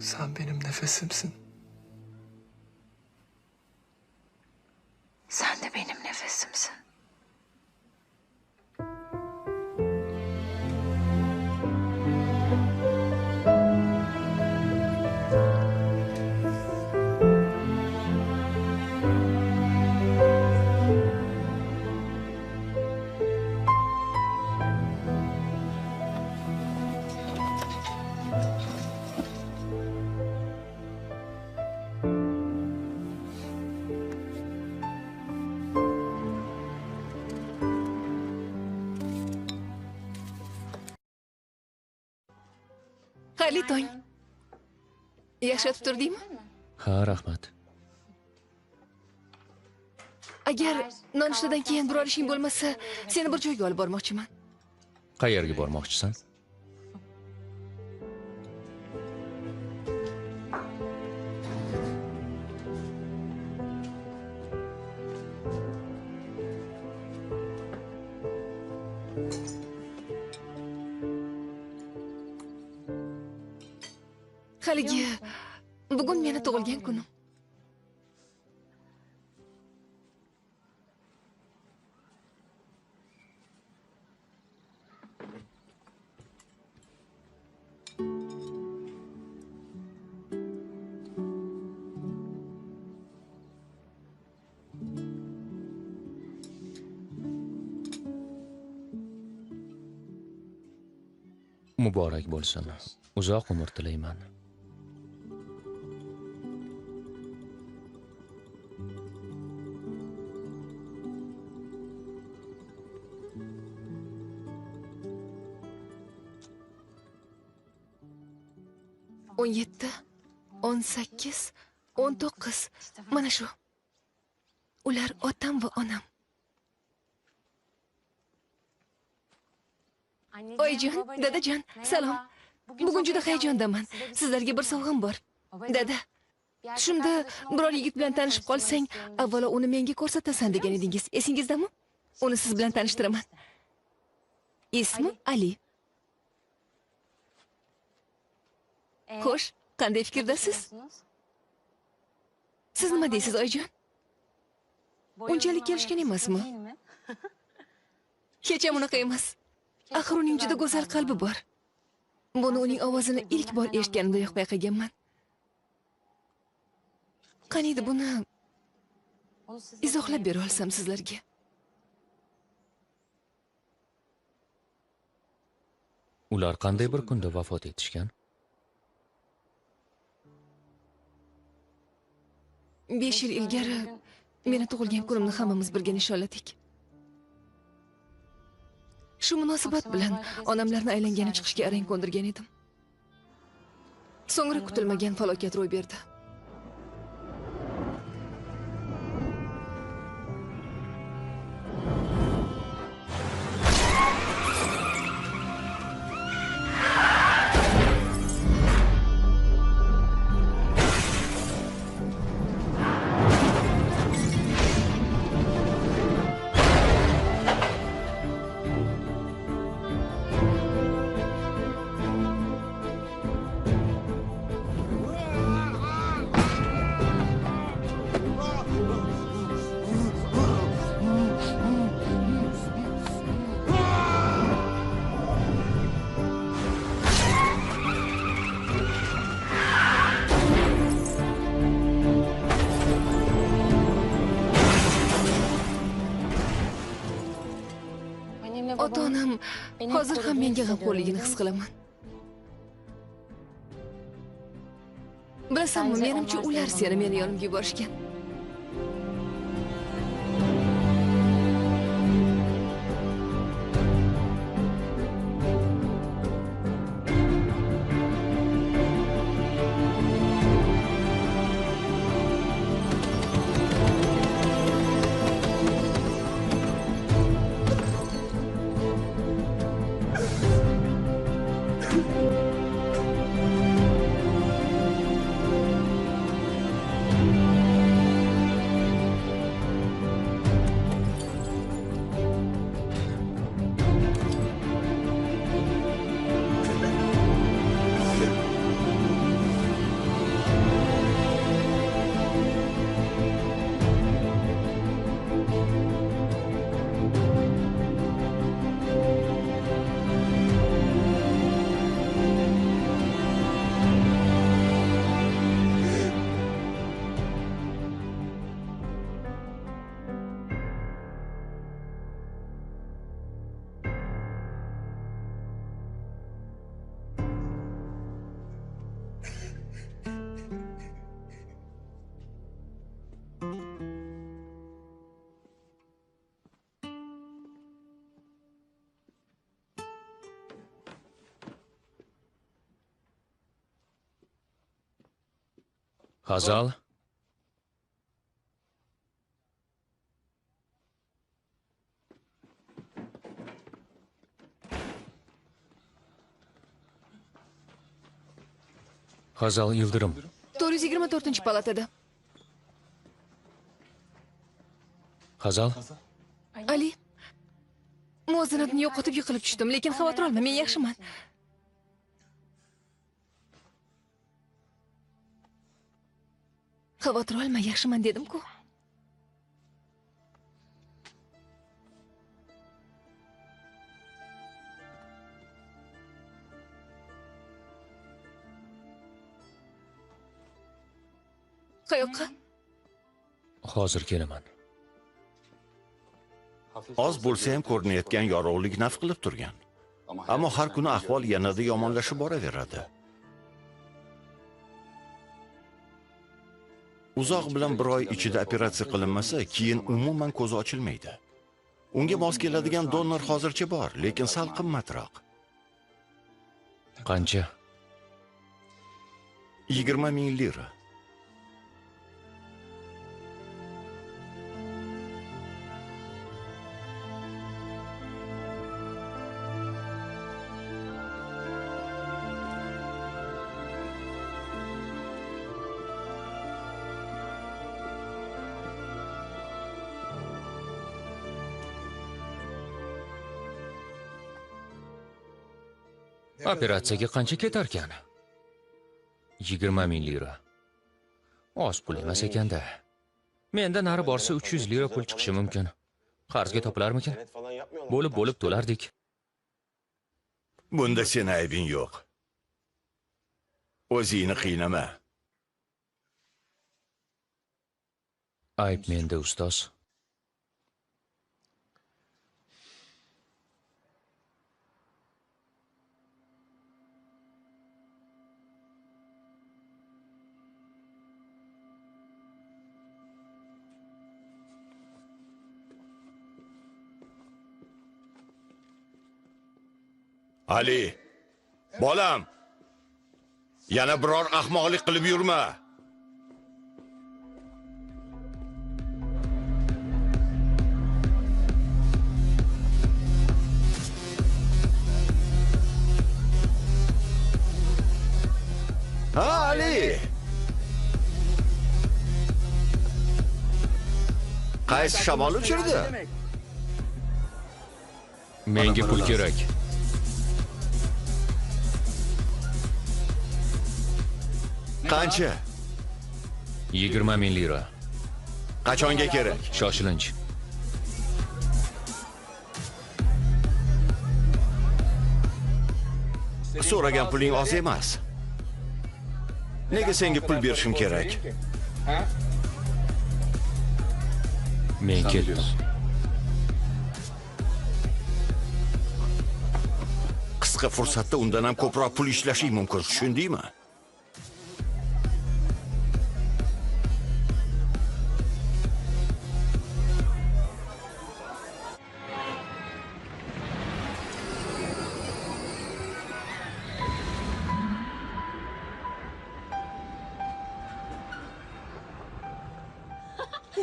Sen benim nefesimsin. Sen de benim nefesimsin. Xayrli tong. Yaxshi yotib turdingmi? Ha, rahmat. Agar nonushtadan keyin biror ishing bo'lmasa, seni bir joyga olib bormoqchiman. Qayerga bormoqchisan? Haligi bugun meni tug'ilgan kunim. Muborak bo'lsin. Uzoq umr tilayman. o'n yetti, 18, 19. Mana shu. Ular otam va onam. Oyijon, dadajon, salom. Bugun juda hayajondaman. Sizlarga bir sovg'am bor. Dada, tushimda biror yigit bilan tanishib qolsang, avvalo uni menga ko'rsatasan degan edingiz. Esingizdami? Uni siz bilan tanishtiraman. Ismi Ali. Xo'sh, qanday fikrdasiz? Siz nima deysiz, oyijon? Unchalik kelishgan emasmi? Hech ham unaqa emas. Axir uning juda go'zal qalbi bor. Buni uning ovozini ilk bor eshitganimdayoq payqaganman. Qaniydi buni izohlab bera olsam sizlarga. Ular qanday bir kunda vafot etishgan? 5 yil ilgari meni tug'ilgan kunimni hammamiz birga nishonladik. Shu munosabat bilan onamlarni aylangani chiqishga arang ko'ndirgan edim. So'ngra kutilmagan falokat ro'y berdi. Ota-onam hozir ham menga g'amxo'rligini his qilaman. Bilasanmi, menimcha ular seni meni yonimga yuborishgan. Hazal. Hazal Yildirim. 424-palatada. Hazal. Ali. Muvozanatni yo'qotib yiqilib tushdim, lekin xavotir olma, men yaxshiman. Xavotir olma, yaxshiman dedim-ku. Qayoqqa? Hozir kelaman. Oz bo'lsa ham ko'rinayotgan yorug'lik naf qilib turgan. Ammo har kuni ahvol yanada yomonlashib boraveradi. Uzoq bilan bir oy ichida operatsiya qilinmasa, keyin umuman ko'zi ochilmaydi. Unga mos keladigan donor hozircha bor, lekin sal qimmatroq. Qancha? 20 ming lira. Operatsiyaga qancha ketarkan? 20 ming lira. Oz pul emas ekanda. Menda nari borsa 300 lira pul chiqishi mumkin. Qarzga topilarmikan? Bo'lib to'lardik. Bunda sen aybing yo'q. O'zingni qiynama. Ayb menda, ustoz. Ali, bolam. Yana biror ahmoqlik qilib yurma. Ha, Ali. Qaysi shamol uchirdi? Menga pul kerak. Qancha? 20 ming lira. Qachonga kerak? Shoshilinch. So'ragan puling oz emas. Nega senga pul berishim kerak? Men ketdim. Qisqa fursatda undan ham ko'proq pul ishlashing mumkin, tushundingmi?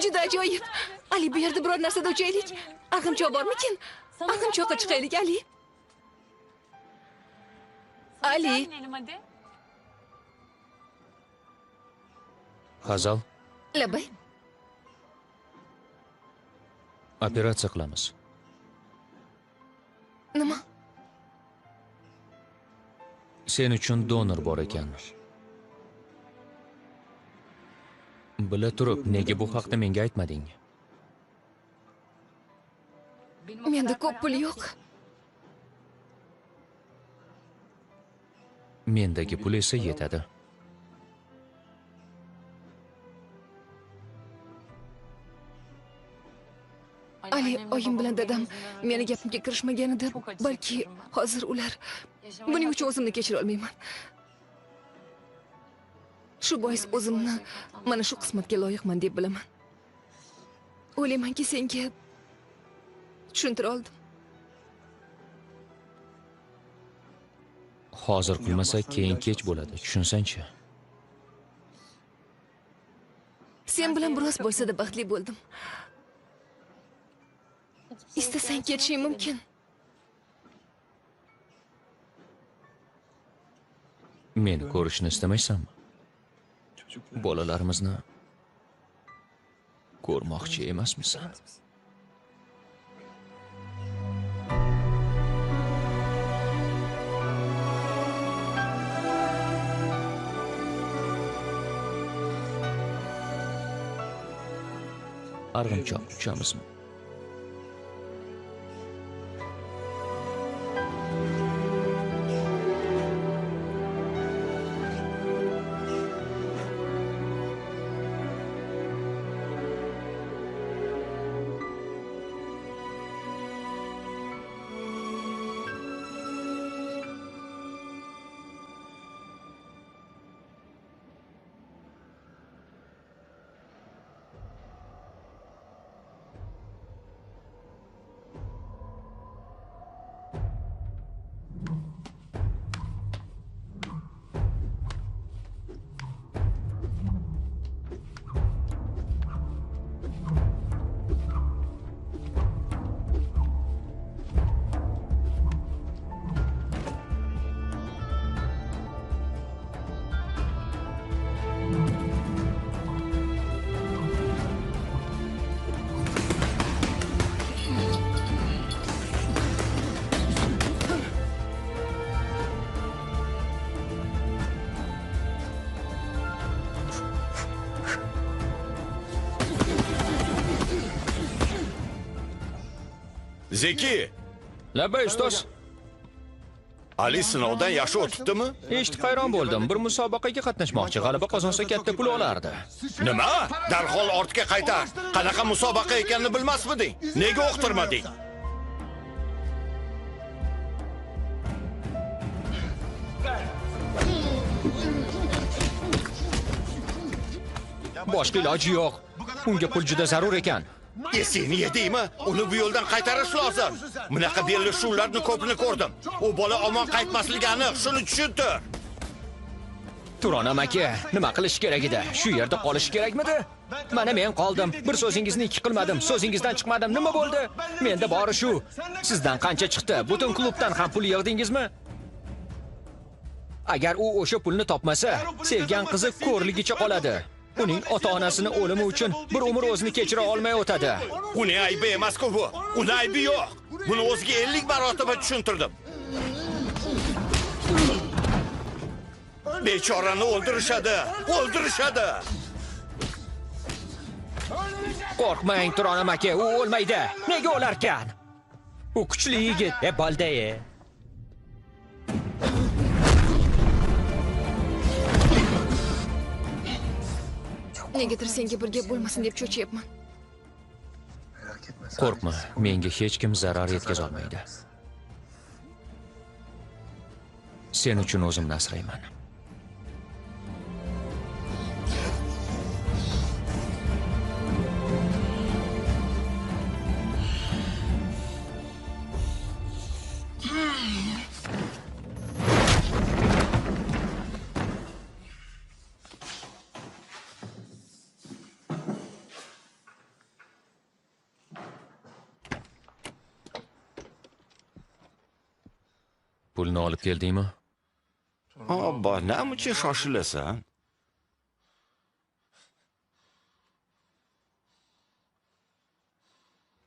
Juda ajoyib. Ali, bu yerda biror narsada uchaylik. Arg'imchoq bormikin? Arg'imchoqqa chiqaylik, Ali. Ali. Hazal, Labay. operatsiya qilamiz. Nima? Sen uchun donor bor ekan. Bila turib, nega bu haqda menga aytmading? Menda ko'p pul yo'q. Mendagi pul esa yetadi. Ali, oyim bilan dadam meni gapimga kirishmaganida, balki hozir ular buning uchun o'zimni kechira olmayman. Shu bois o'zimni mana shu qismatga loyiqman deb bilaman. O'ylaymanki senga tushuntira oldim. Hozir qilmasak keyin kech bo'ladi, tushunsan-chi? Sen bilan biroz bo'lsa-da baxtli bo'ldim. Istasang ketishing mumkin. Meni ko'rishni istamaysanmi? Bolalarimizni ko'rmoqchi emasmisan? Arg'imchoq uchamizmi? Zeki, Labbay ustoz. Ali sinovdan yaxshi o'tibdimi? Eshitib hayron bo'ldim. Bir musobaqaga qatnashmoqchi, g'alaba qozonsa katta pul olardi. Nima? Darhol ortga qaytar. Qanaqa musobaqa ekanini bilmasmiding? Nega o'qtirmading? Boshqa iloji yo'q. Unga pul juda zarur ekan. Seni yedingmi? Uni bu yo'ldan qaytarish lozim. Bunaqa bellashuvlarni ko'pini ko'rdim. U bola omon qaytmasligi aniq, shuni tushuntir. Turon amaki, nima qilish kerak edi? Shu yerda qolish kerakmidi? Mana men qoldim. Bir so'zingizni ikki qilmadim. So'zingizdan chiqmadim. Nima bo'ldi? Menda bori shu. Sizdan qancha chiqdi? Butun klubdan ham pul yig'dingizmi? Agar u o'sha pulni topmasa, sevgan qizi ko'rligicha qoladi. Uning ota-onasini o'limi uchun bir umr o'zini kechira olmay o'tadi. Uning aybi emas-ku bu. Uning aybi yo'q. Buni o'ziga 50 marotaba tushuntirdim. Bechorani o'ldirishadi. O'ldirishadi. Qo'rqmang Turon amaki, u o'lmaydi. Nega o'larkan? U kuchli yigit, baldaye. Negadir senga bir gap bo'lmasin deb cho'chiyapman. Qo'rqma, menga hech kim zarar yetkaza olmaydi. Sen uchun o'zimni asrayman. Pulni olib keldingmi? Obbo, namuncha shoshilasan?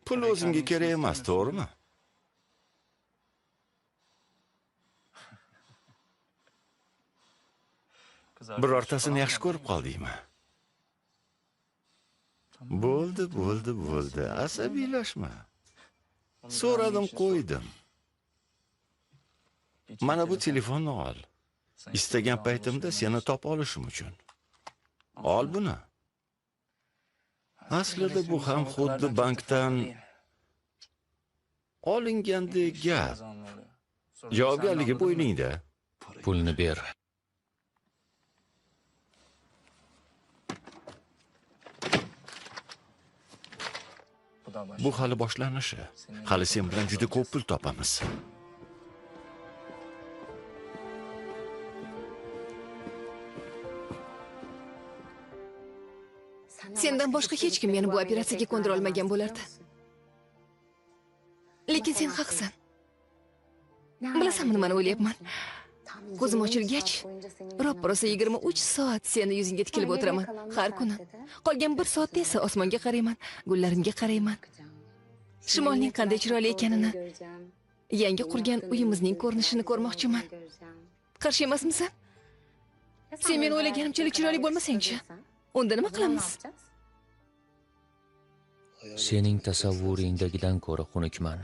Pul o'zingga kerak emas, to'g'rimi? Birortasini yaxshi ko'rib qoldingmi? Bo'ldi. Asabiylashma. So'radim, qo'ydim. Mana bu telefonni ol. Istagan paytimda seni topa olishim uchun. Ol buni. Aslida bu ham xuddi bankdan olingandek gap. Javobgarligi bo'yningda. Pulni ber. Bu hali boshlanishi. Hali sen bilan juda ko'p pul topamiz. Sendan boshqa hech kim meni bu operatsiyaga ko'ndira olmagan bo'lardi. Lekin sen haqsan. Bilasanmi nimani o'ylayapman? Ko'zim ochilgach, roppa-rosa 23 soat seni yuzingga tikilib o'tiraman har kuni. Qolgan 1 soatda esa osmonga qarayman, gullarimga qarayman. Shimolning qanday chiroyli ekanini, yangi qurgan uyimizning ko'rinishini ko'rmoqchiman. Qarshi emasmisan? Sen meni o'ylaganimchalik chiroyli bo'lmasang-chi? Unda nima qilamiz? Sening tasavvuringdagidan ko'ra xunukman.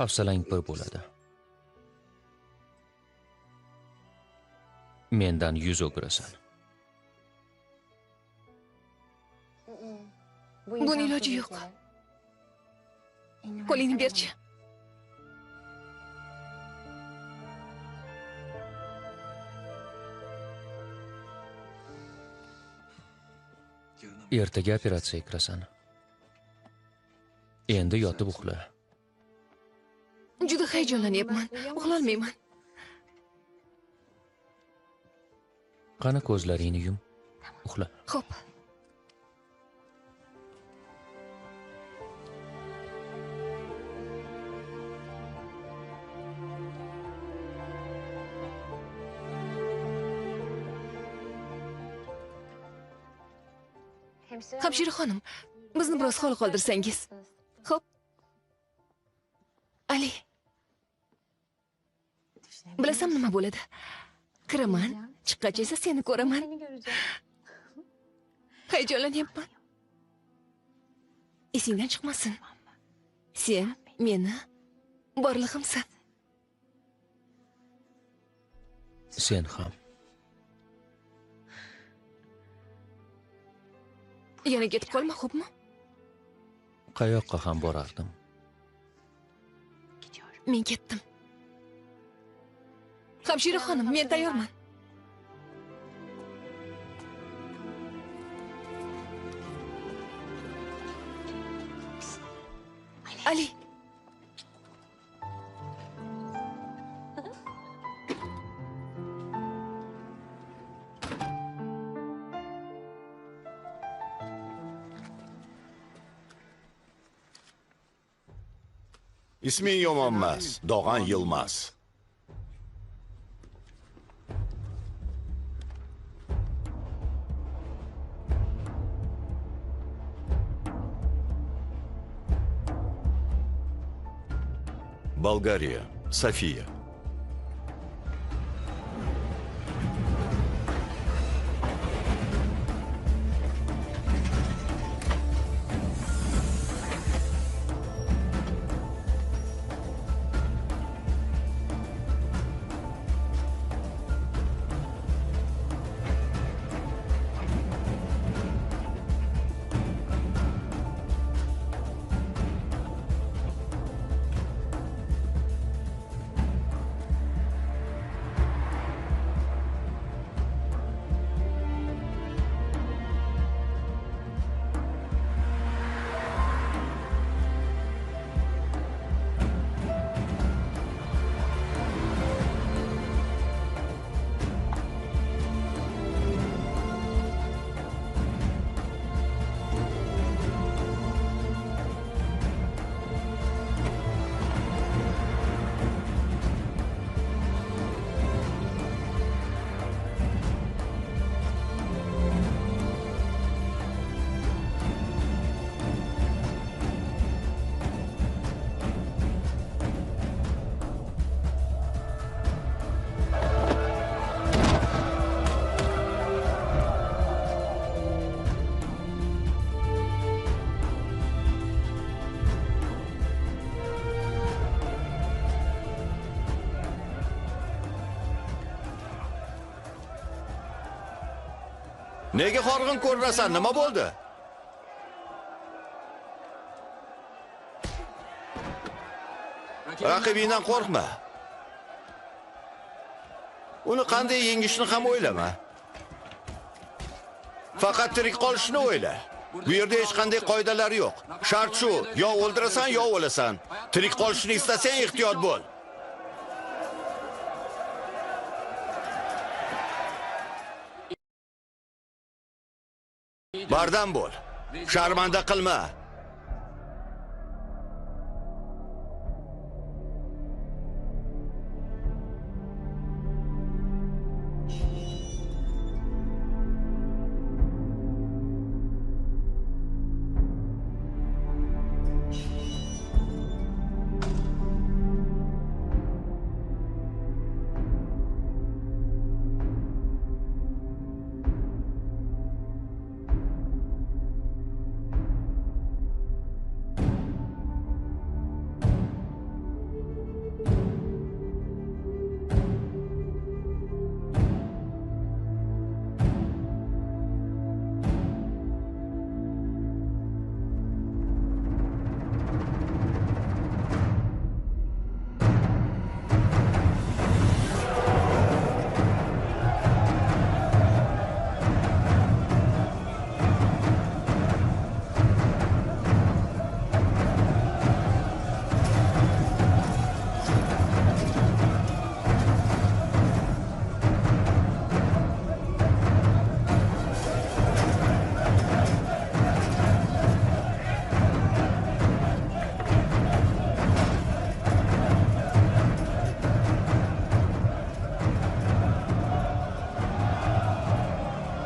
Hafsalang pir bo'ladi. Mendan yuz o'girasan. Buning iloji yo'q. Qo'lingni berchi. Ertaga operatsiyaga kirasan. Endi yotib uxla. Juda hayajonlanyapman. Uxlolmayman. Qani ko'zlaringni yum. Uxla. Xo'p. Hamshira xonim, bizni biroz hol qoldirsangiz. Xo'p. Ali. Bilasam nima bo'ladi? Kiraman, chiqqach esa seni ko'raman. Hayajonlanyapman. Esingdan chiqmasin. Sen meni borlig'imsan. Sen ham. Yana ketib qolma, xo'pmi? Qayoqqa ham borardim. Men ketdim. Hamshira xonim, men tayyorman. Ali. Isming yomonmas, Dog'an Yilmaz. Bolgariya, Sofiya. Nega horg'in ko'rasan? Nima bo'ldi? Raqibingdan qo'rqma. Uni qanday yengishni ham o'ylama. Faqat tirik qolishni o'yla. Bu yerda hech qanday qoidalar yo'q. Shart shu, yo o'ldirasan, yo o'lasan. Tirik qolishni istasang ehtiyot bo'l. Bardam bo'l. Sharmanda qilma.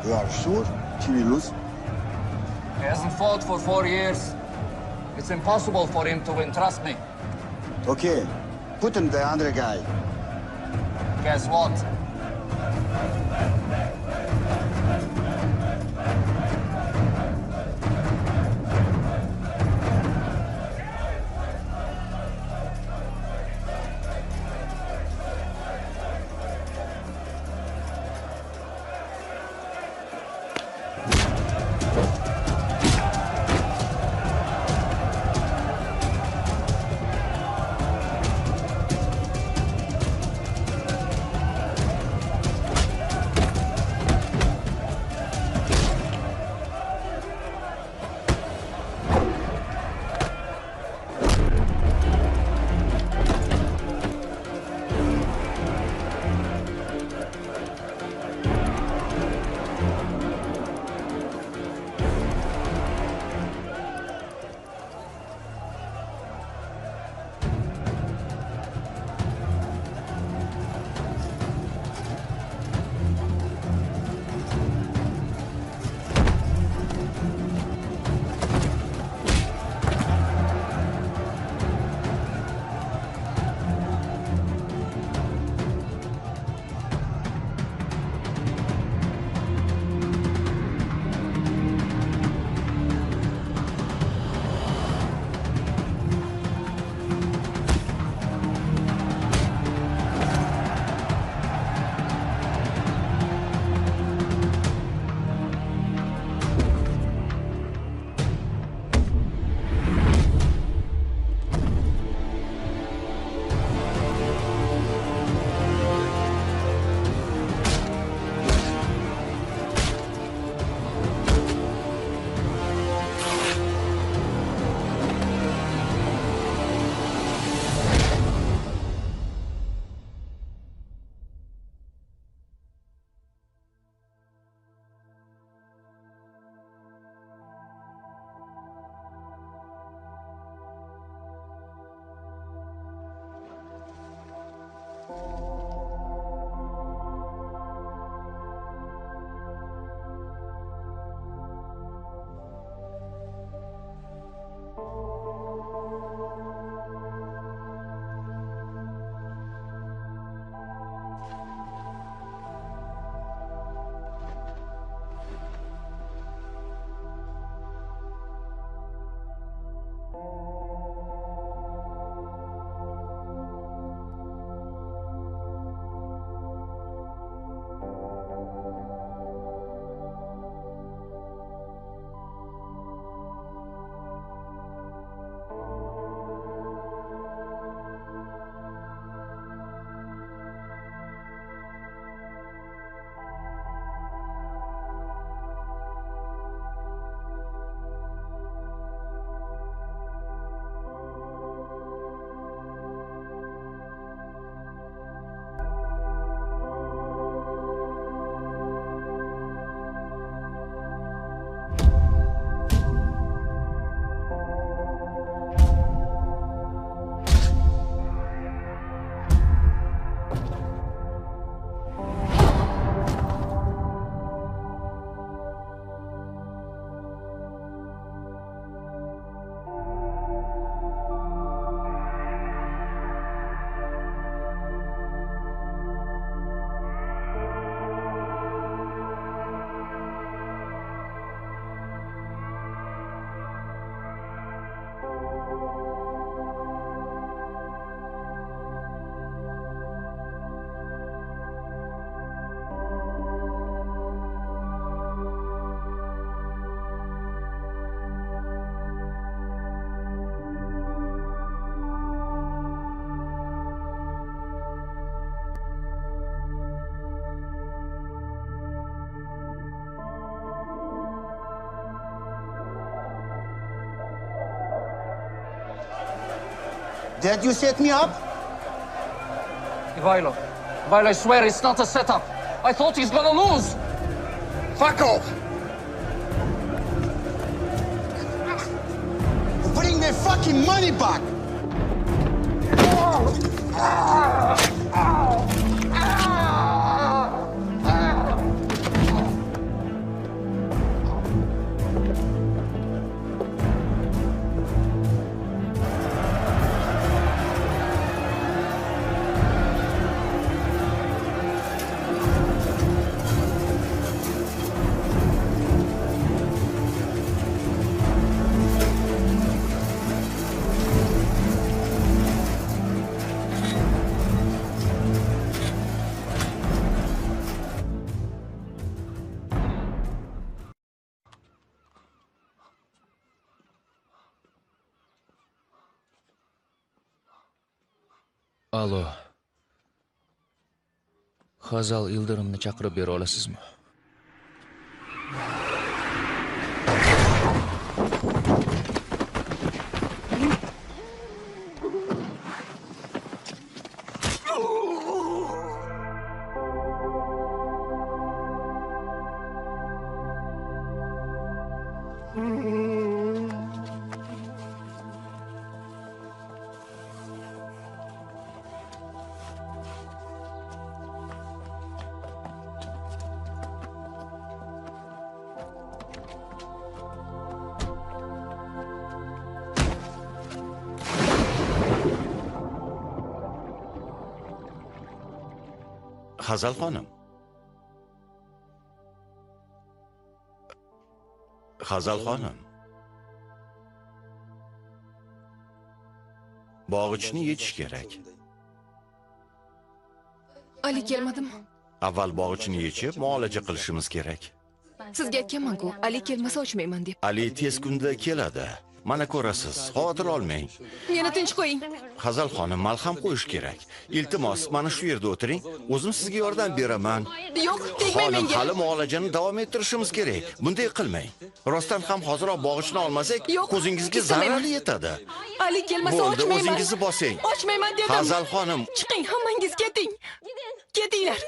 You are sure he will lose? He hasn't fought for 4 years. It's impossible for him to win, trust me. Okay, put him the other guy. Guess what? Did you set me up? Ivailo, I swear it's not a setup. I thought he's gonna lose. Fuck off! Bring my fucking money back! Alo. Hazal Ildirimni chaqirib bera olasizmi? Hazal xonim. Hazal xonim. Bog'ichni yechish kerak. Ali kelmadimi? Avval bog'ichni yechib, muolaja qilishimiz kerak. Sizga aytganman-ku, Ali kelmasa ochmayman deb. Ali tez kunda keladi. Mana ko'rasiz, xavotir olmang. Meni tinch qo'ying. Hazal xonim, malham qo'yish kerak. Iltimos, mana shu yerda o'tiring. O'zim sizga yordam beraman. Yo'q, tegmang Xonim, menga. hali muolajani davom ettirishimiz kerak. Bunday qilmang. Rostdan ham hozirroq bog'ichni olmasak, Yo'q, ko'zingizga istamayman. zarar yetadi. Ali kelmasa Bo'ldi, ochmayman. o'zingizni bosing. Ochmayman dedim. Hazal xonim, Chiqing, hammangiz keting. Ketinglar.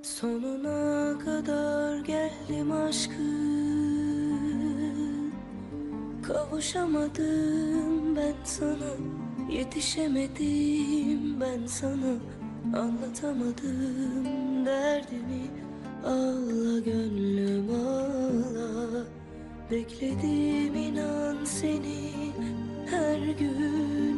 Sonuna kadar geldim aşkın. Kavuşamadım ben sana, yetişemedim ben sana, anlatamadım derdimi. Ağla gönlüm ağla, bekledim inan seni her gün.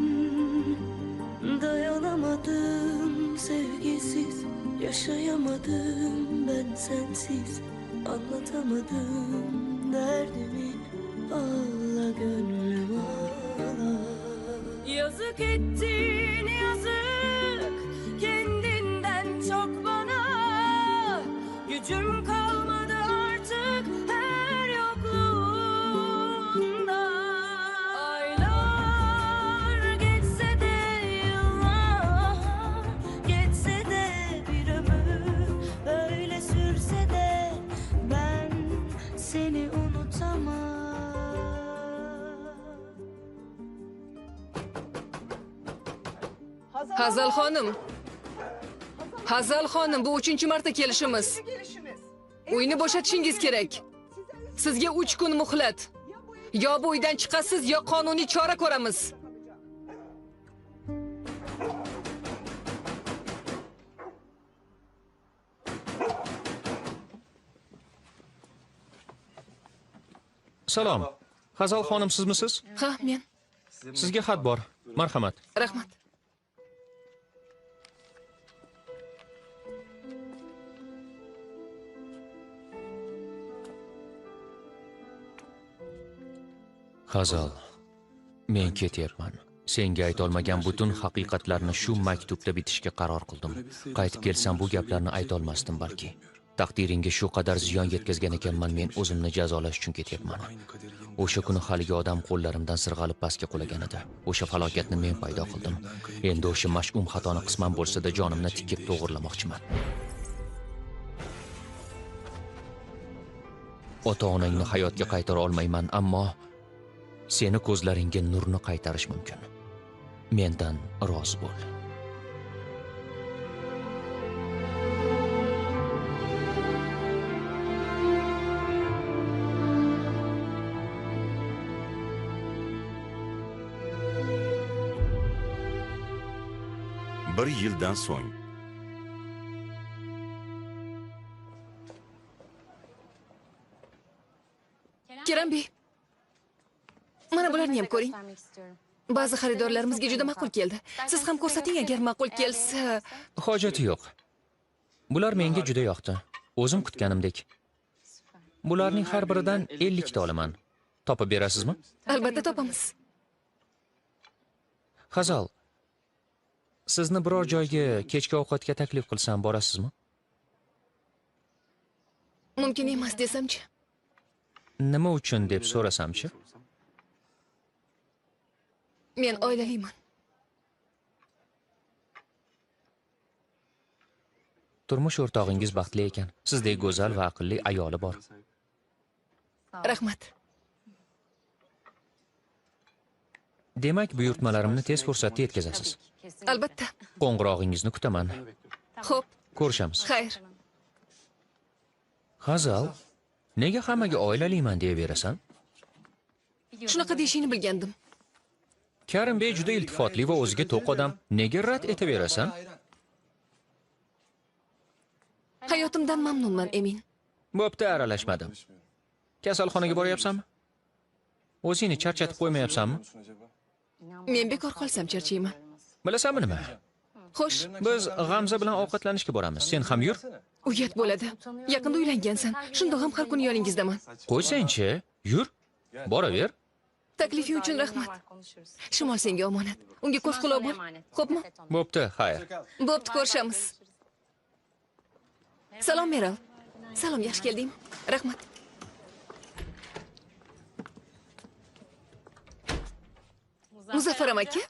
Dayanamadım sevgisiz, yaşayamadım ben sensiz, anlatamadım derdimi. Ağla gönlüm ağla. Yazık ettin yazık, kendinden çok bana. Gücüm kalmadı artık her yokluğunda. Aylar geçse de yıllar, geçse de bir ömür, böyle sürse de ben seni unutamam. Hazal xonim. Hazal xonim, bu 3-chi marta kelishimiz. Uyni bo'shatishingiz kerak. Sizga 3 kun muhlat. Yo bu uydan chiqasiz, yo qonuniy chora ko'ramiz. Salom. Hazal xonim sizmisiz? Ha, men. Sizga xat bor. Marhamat. Rahmat. Hazal, men ketyapman. Senga aytolmagan butun haqiqatlarni shu maktubda bitishga qaror qildim. Qaytib kelsam bu gaplarni aytolmasdim balki. Taqdiringga shu qadar ziyon yetkazgan ekanman, men o'zimni jazolash uchun ketyapman. O'sha kuni haligi odam qo'llarimdan sirg'alib pastga qulagan edi. O'sha falokatni men paydo qildim. Endi o'sha mash'um xatoni qisman bo'lsa-da jonimni tikib to'g'irlamoqchiman. Ota-onangni hayotga qaytara olmayman, ammo seni ko'zlaringga nurni qaytarish mumkin. Mendan rozi bo'l. Bir yildan so'ng Kerambey, mana bularni ham ko'ring. Ba'zi xaridorlarimizga juda ma'qul keldi. Siz ham ko'rsating agar ma'qul kelsa. Hojati yo'q. Bular menga juda yoqdi. O'zim kutganimdek. Bularning har biridan 50 ta olaman. Topib berasizmi? Albatta topamiz. Hazal, sizni biror joyga kechki ovqatga taklif qilsam borasizmi? Mumkin emas desamchi. Nima uchun deb so'rasamchi? Men oilaliman. Turmush o'rtog'ingiz baxtli ekan. Sizdek go'zal va aqlli ayoli bor. Rahmat. Demak, buyurtmalarimni tez fursatda yetkazasiz. Albatta. Qo'ng'irog'ingizni kutaman. Xo'p, Ko'rishamiz. xayr. Hazal, nega hammaga oilaliman deya berasan? Shunaqa deyishingni bilgandim. Karimbey juda iltifotli va o'ziga to'q odam. Nega rad etaverasan? Hayotimdan mamnunman, Emin. Bo'pti, aralashmadim. Kasalxonaga boryapsanmi? O'zingni charchatib qo'ymayapsanmi? Men bekor qolsam charchayman. Bilasanmi nima? Xo'sh, Biz G'amza bilan ovqatlanishga boramiz. Sen ham yur. uyat bo'ladi. Yaqinda uylangansan. Shundoq ham har kuni yoningizdaman. Qo'ysang-chi, yur. Boraver. Taklifing uchun rahmat. Shimol senga omonat. Unga ko'z quloq bo'l. Xo'pmi? Bo'pti, xayr. Bo'pti, ko'rishamiz. Salom Meral. Salom, yaxshi kelding. Rahmat. Muzaffar aka.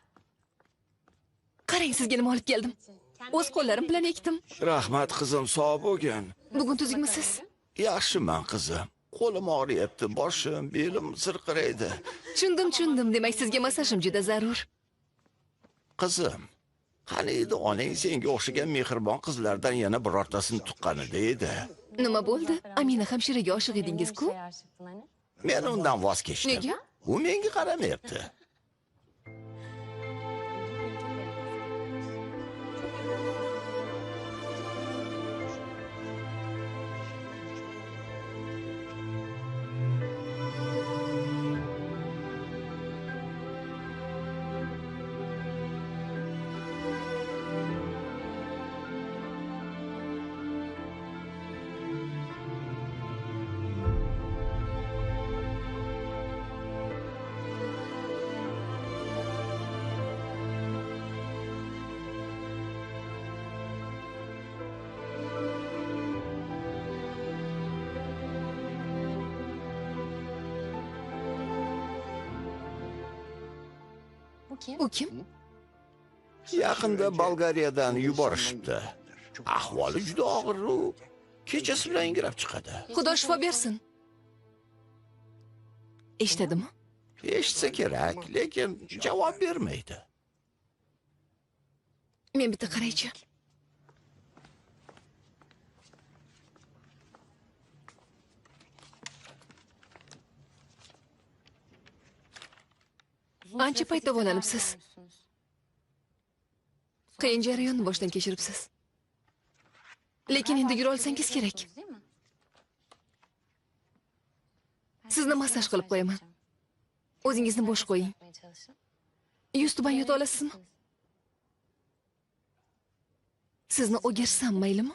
Qarang, sizga nima olib keldim. O'z qo'llarim bilan ekdim. rahmat qizim, sog' bo'lgin. Bugun tuzukmisiz? Yaxshiman qizim. Qo'lim og'riyapti, boshim, belim sirqiraydi. Tushundim. Demak, sizga massajim juda zarur. Qizim, qani edi onang senga o'xshagan mehribon qizlardan yana birortasini tuqqanida edi. Nima bo'ldi? Amina hamshiraga oshiq edingiz-ku? Men undan voz kechdim. Nega? U menga qaramayapti. U kim? Yaqinda Bolgariyadan yuborishibdi. Ahvoli juda og'ir u. Kechasi bilan ingrab chiqadi. Xudo shifo bersin. Eshitadimi? Eshitsa kerak, lekin javob bermaydi. Men bitta qaraychi. Ancha payt davolanibsiz. Qiyin jarayonni boshdan kechiribsiz. Lekin endi yura olsangiz kerak. Sizni massaj qilib qo'yaman. O'zingizni bo'sh qo'ying. Yuz tuban yota olasizmi? Sizni o'girsam maylimi?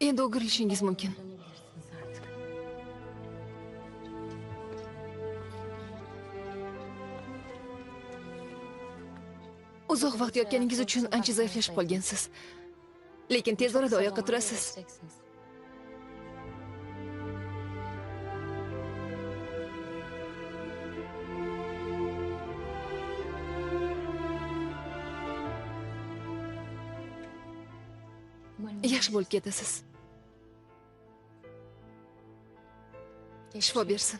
Endi o'girilishingiz mumkin. Dönebilirsiniz artık. Uzoq vaqt yotganingiz uchun ancha zaiflashib qolgansiz. Lekin tez orada oyoqqa turasiz. Geçeceksiniz. Yaxshi bo'lib ketasiz. Shifo bersin.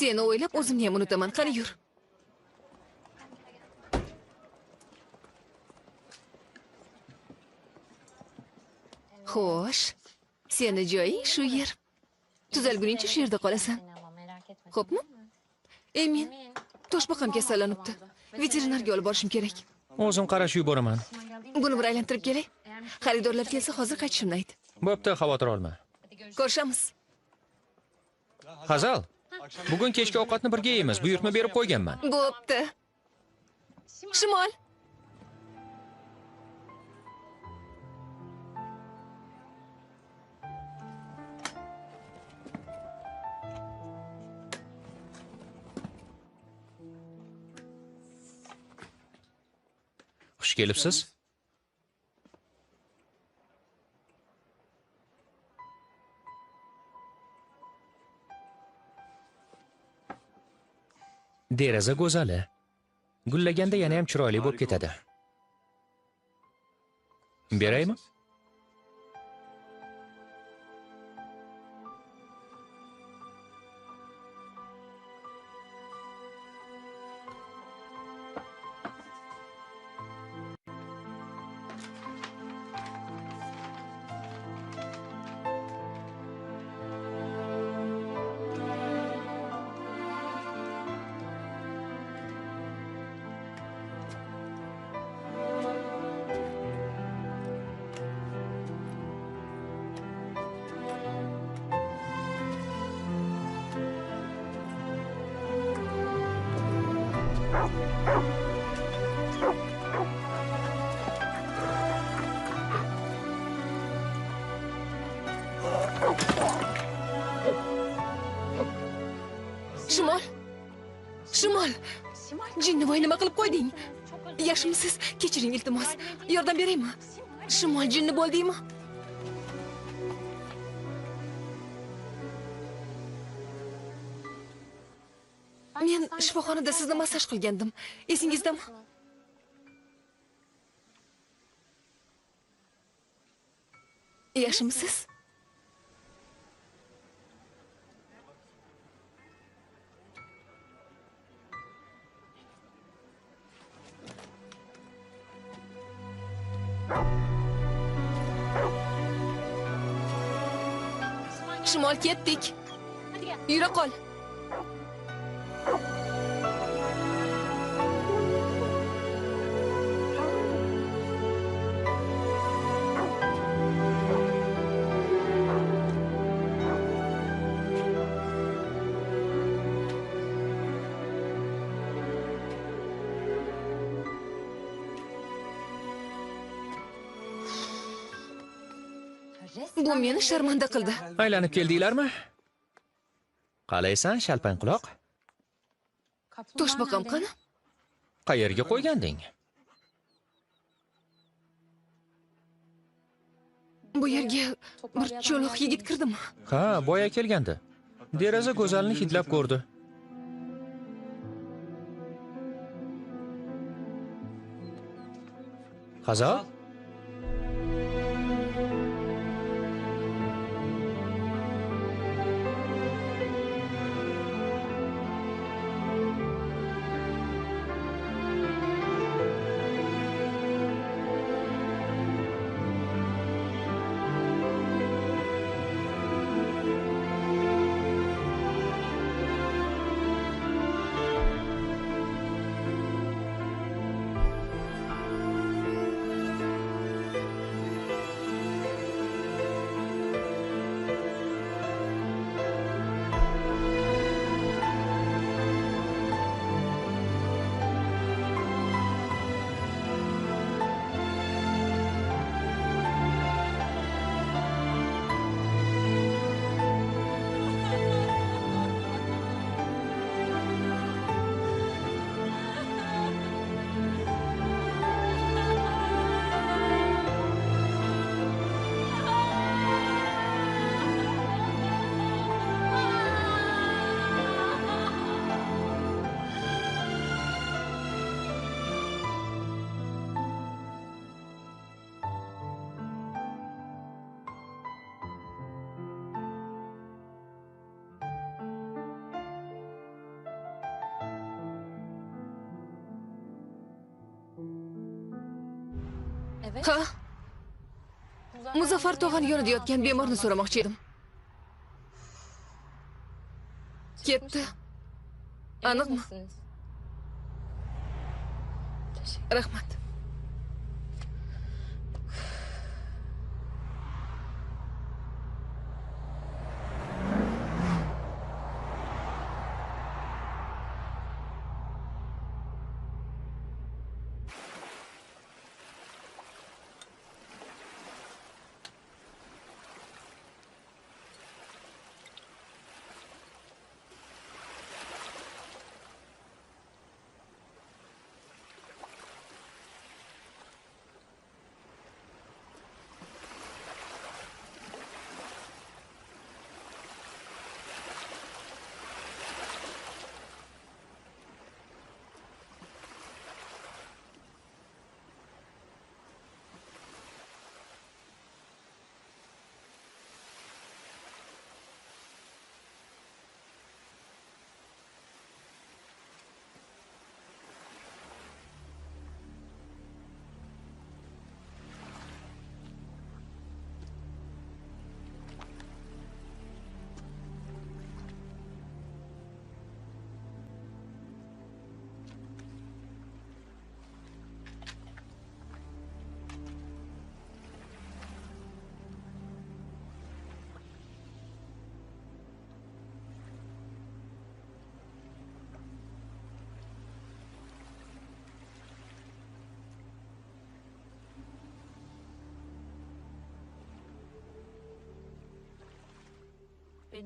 Seni o'ylab o'zimni ham unutaman. Qani yur. Xo'sh. Seni joying shu yer. Tuzalguningcha shu yerda qolasan. Merak etme. Xo'pmi? Emin, toshbaqam kasallanibdi. Veterinarga olib borishim kerak. O'zim qarashib yuboraman. Buni bir aylantirib kelay. Xaridorlar kelsa hozir qaytishimni ayt. Bo'pti, xavotir olma. Ko'rishamiz. Hazal, bugun kechki ovqatni birga yeymiz. Buyurtma berib qo'yganman. Bo'pti. Shimol. Xush kelibsiz. Deraza go'zali. Gullaganda yana ham chiroyli bo'lib ketadi. Beraymi? Shimol. Shimol. Jinnivoy nima qilib qo'yding? Yaxshimisiz? Kechiring iltimos. Yordam beraymi? Shimol jinni bo'ldingmi? Men shifoxonada sizni massaj qilgandim. Esingizdami? Yaxshimisiz? Shimol, ketdik. Yura qol. Bu meni sharmanda qildi. Aylanib keldinglarmi? Qalaysan, shalpang quloq? Toshbaqam qani? Qayerga qo'yganding? Bu yerga bir cho'loq yigit kirdimi? Ha, boya kelgandi. Deraza go'zalni hidlab ko'rdi. Hazal? Evet. Ha? Muzaffar tog'ani yonida yotgan bemorni so'ramoqchi edim. Ketdi. Aniqmi? misiniz? Rahmat.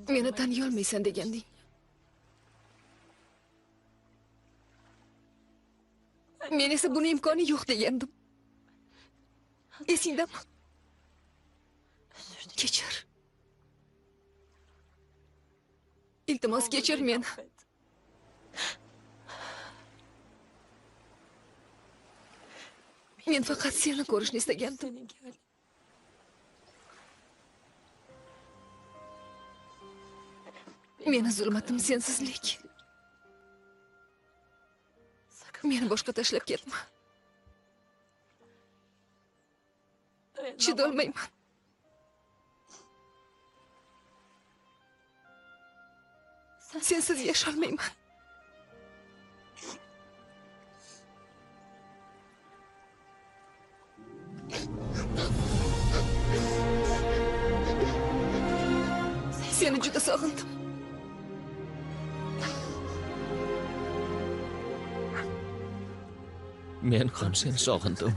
Meni taniy olmaysan deganding. Men esa buni imkoni yo'q degandim. Esingdami? Kechir. Iltimos kechir meni. Men faqat seni ko'rishni istagandim. Meni zulmatim sensizlik. Meni boshqa tashlab ketma. Chidolmayman. Sensiz yasholmayman. Seni juda sog'indim. Men ham seni sog'indim.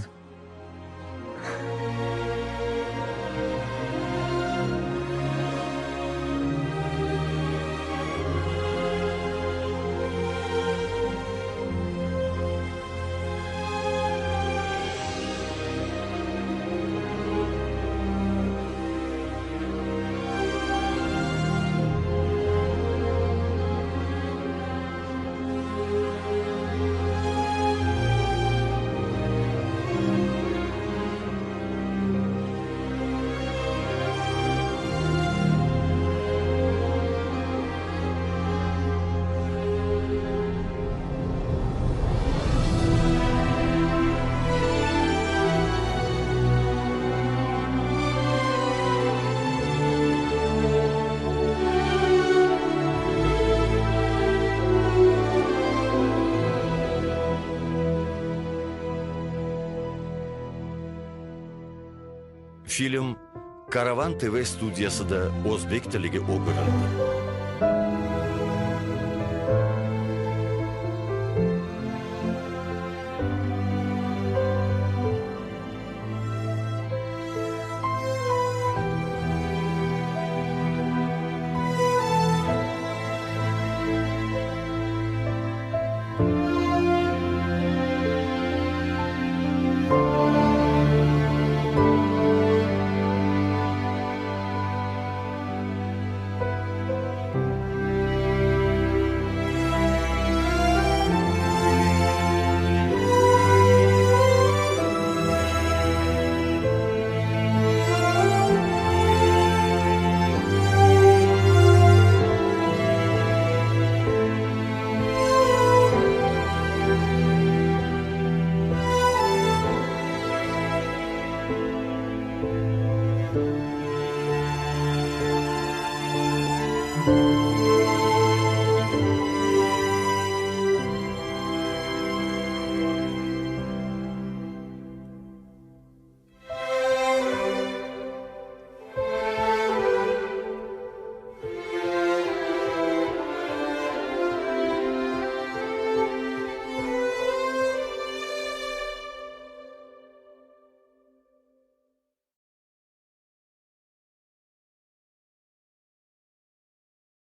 Film Karavan TV studiyasida o'zbek tiliga o'girildi.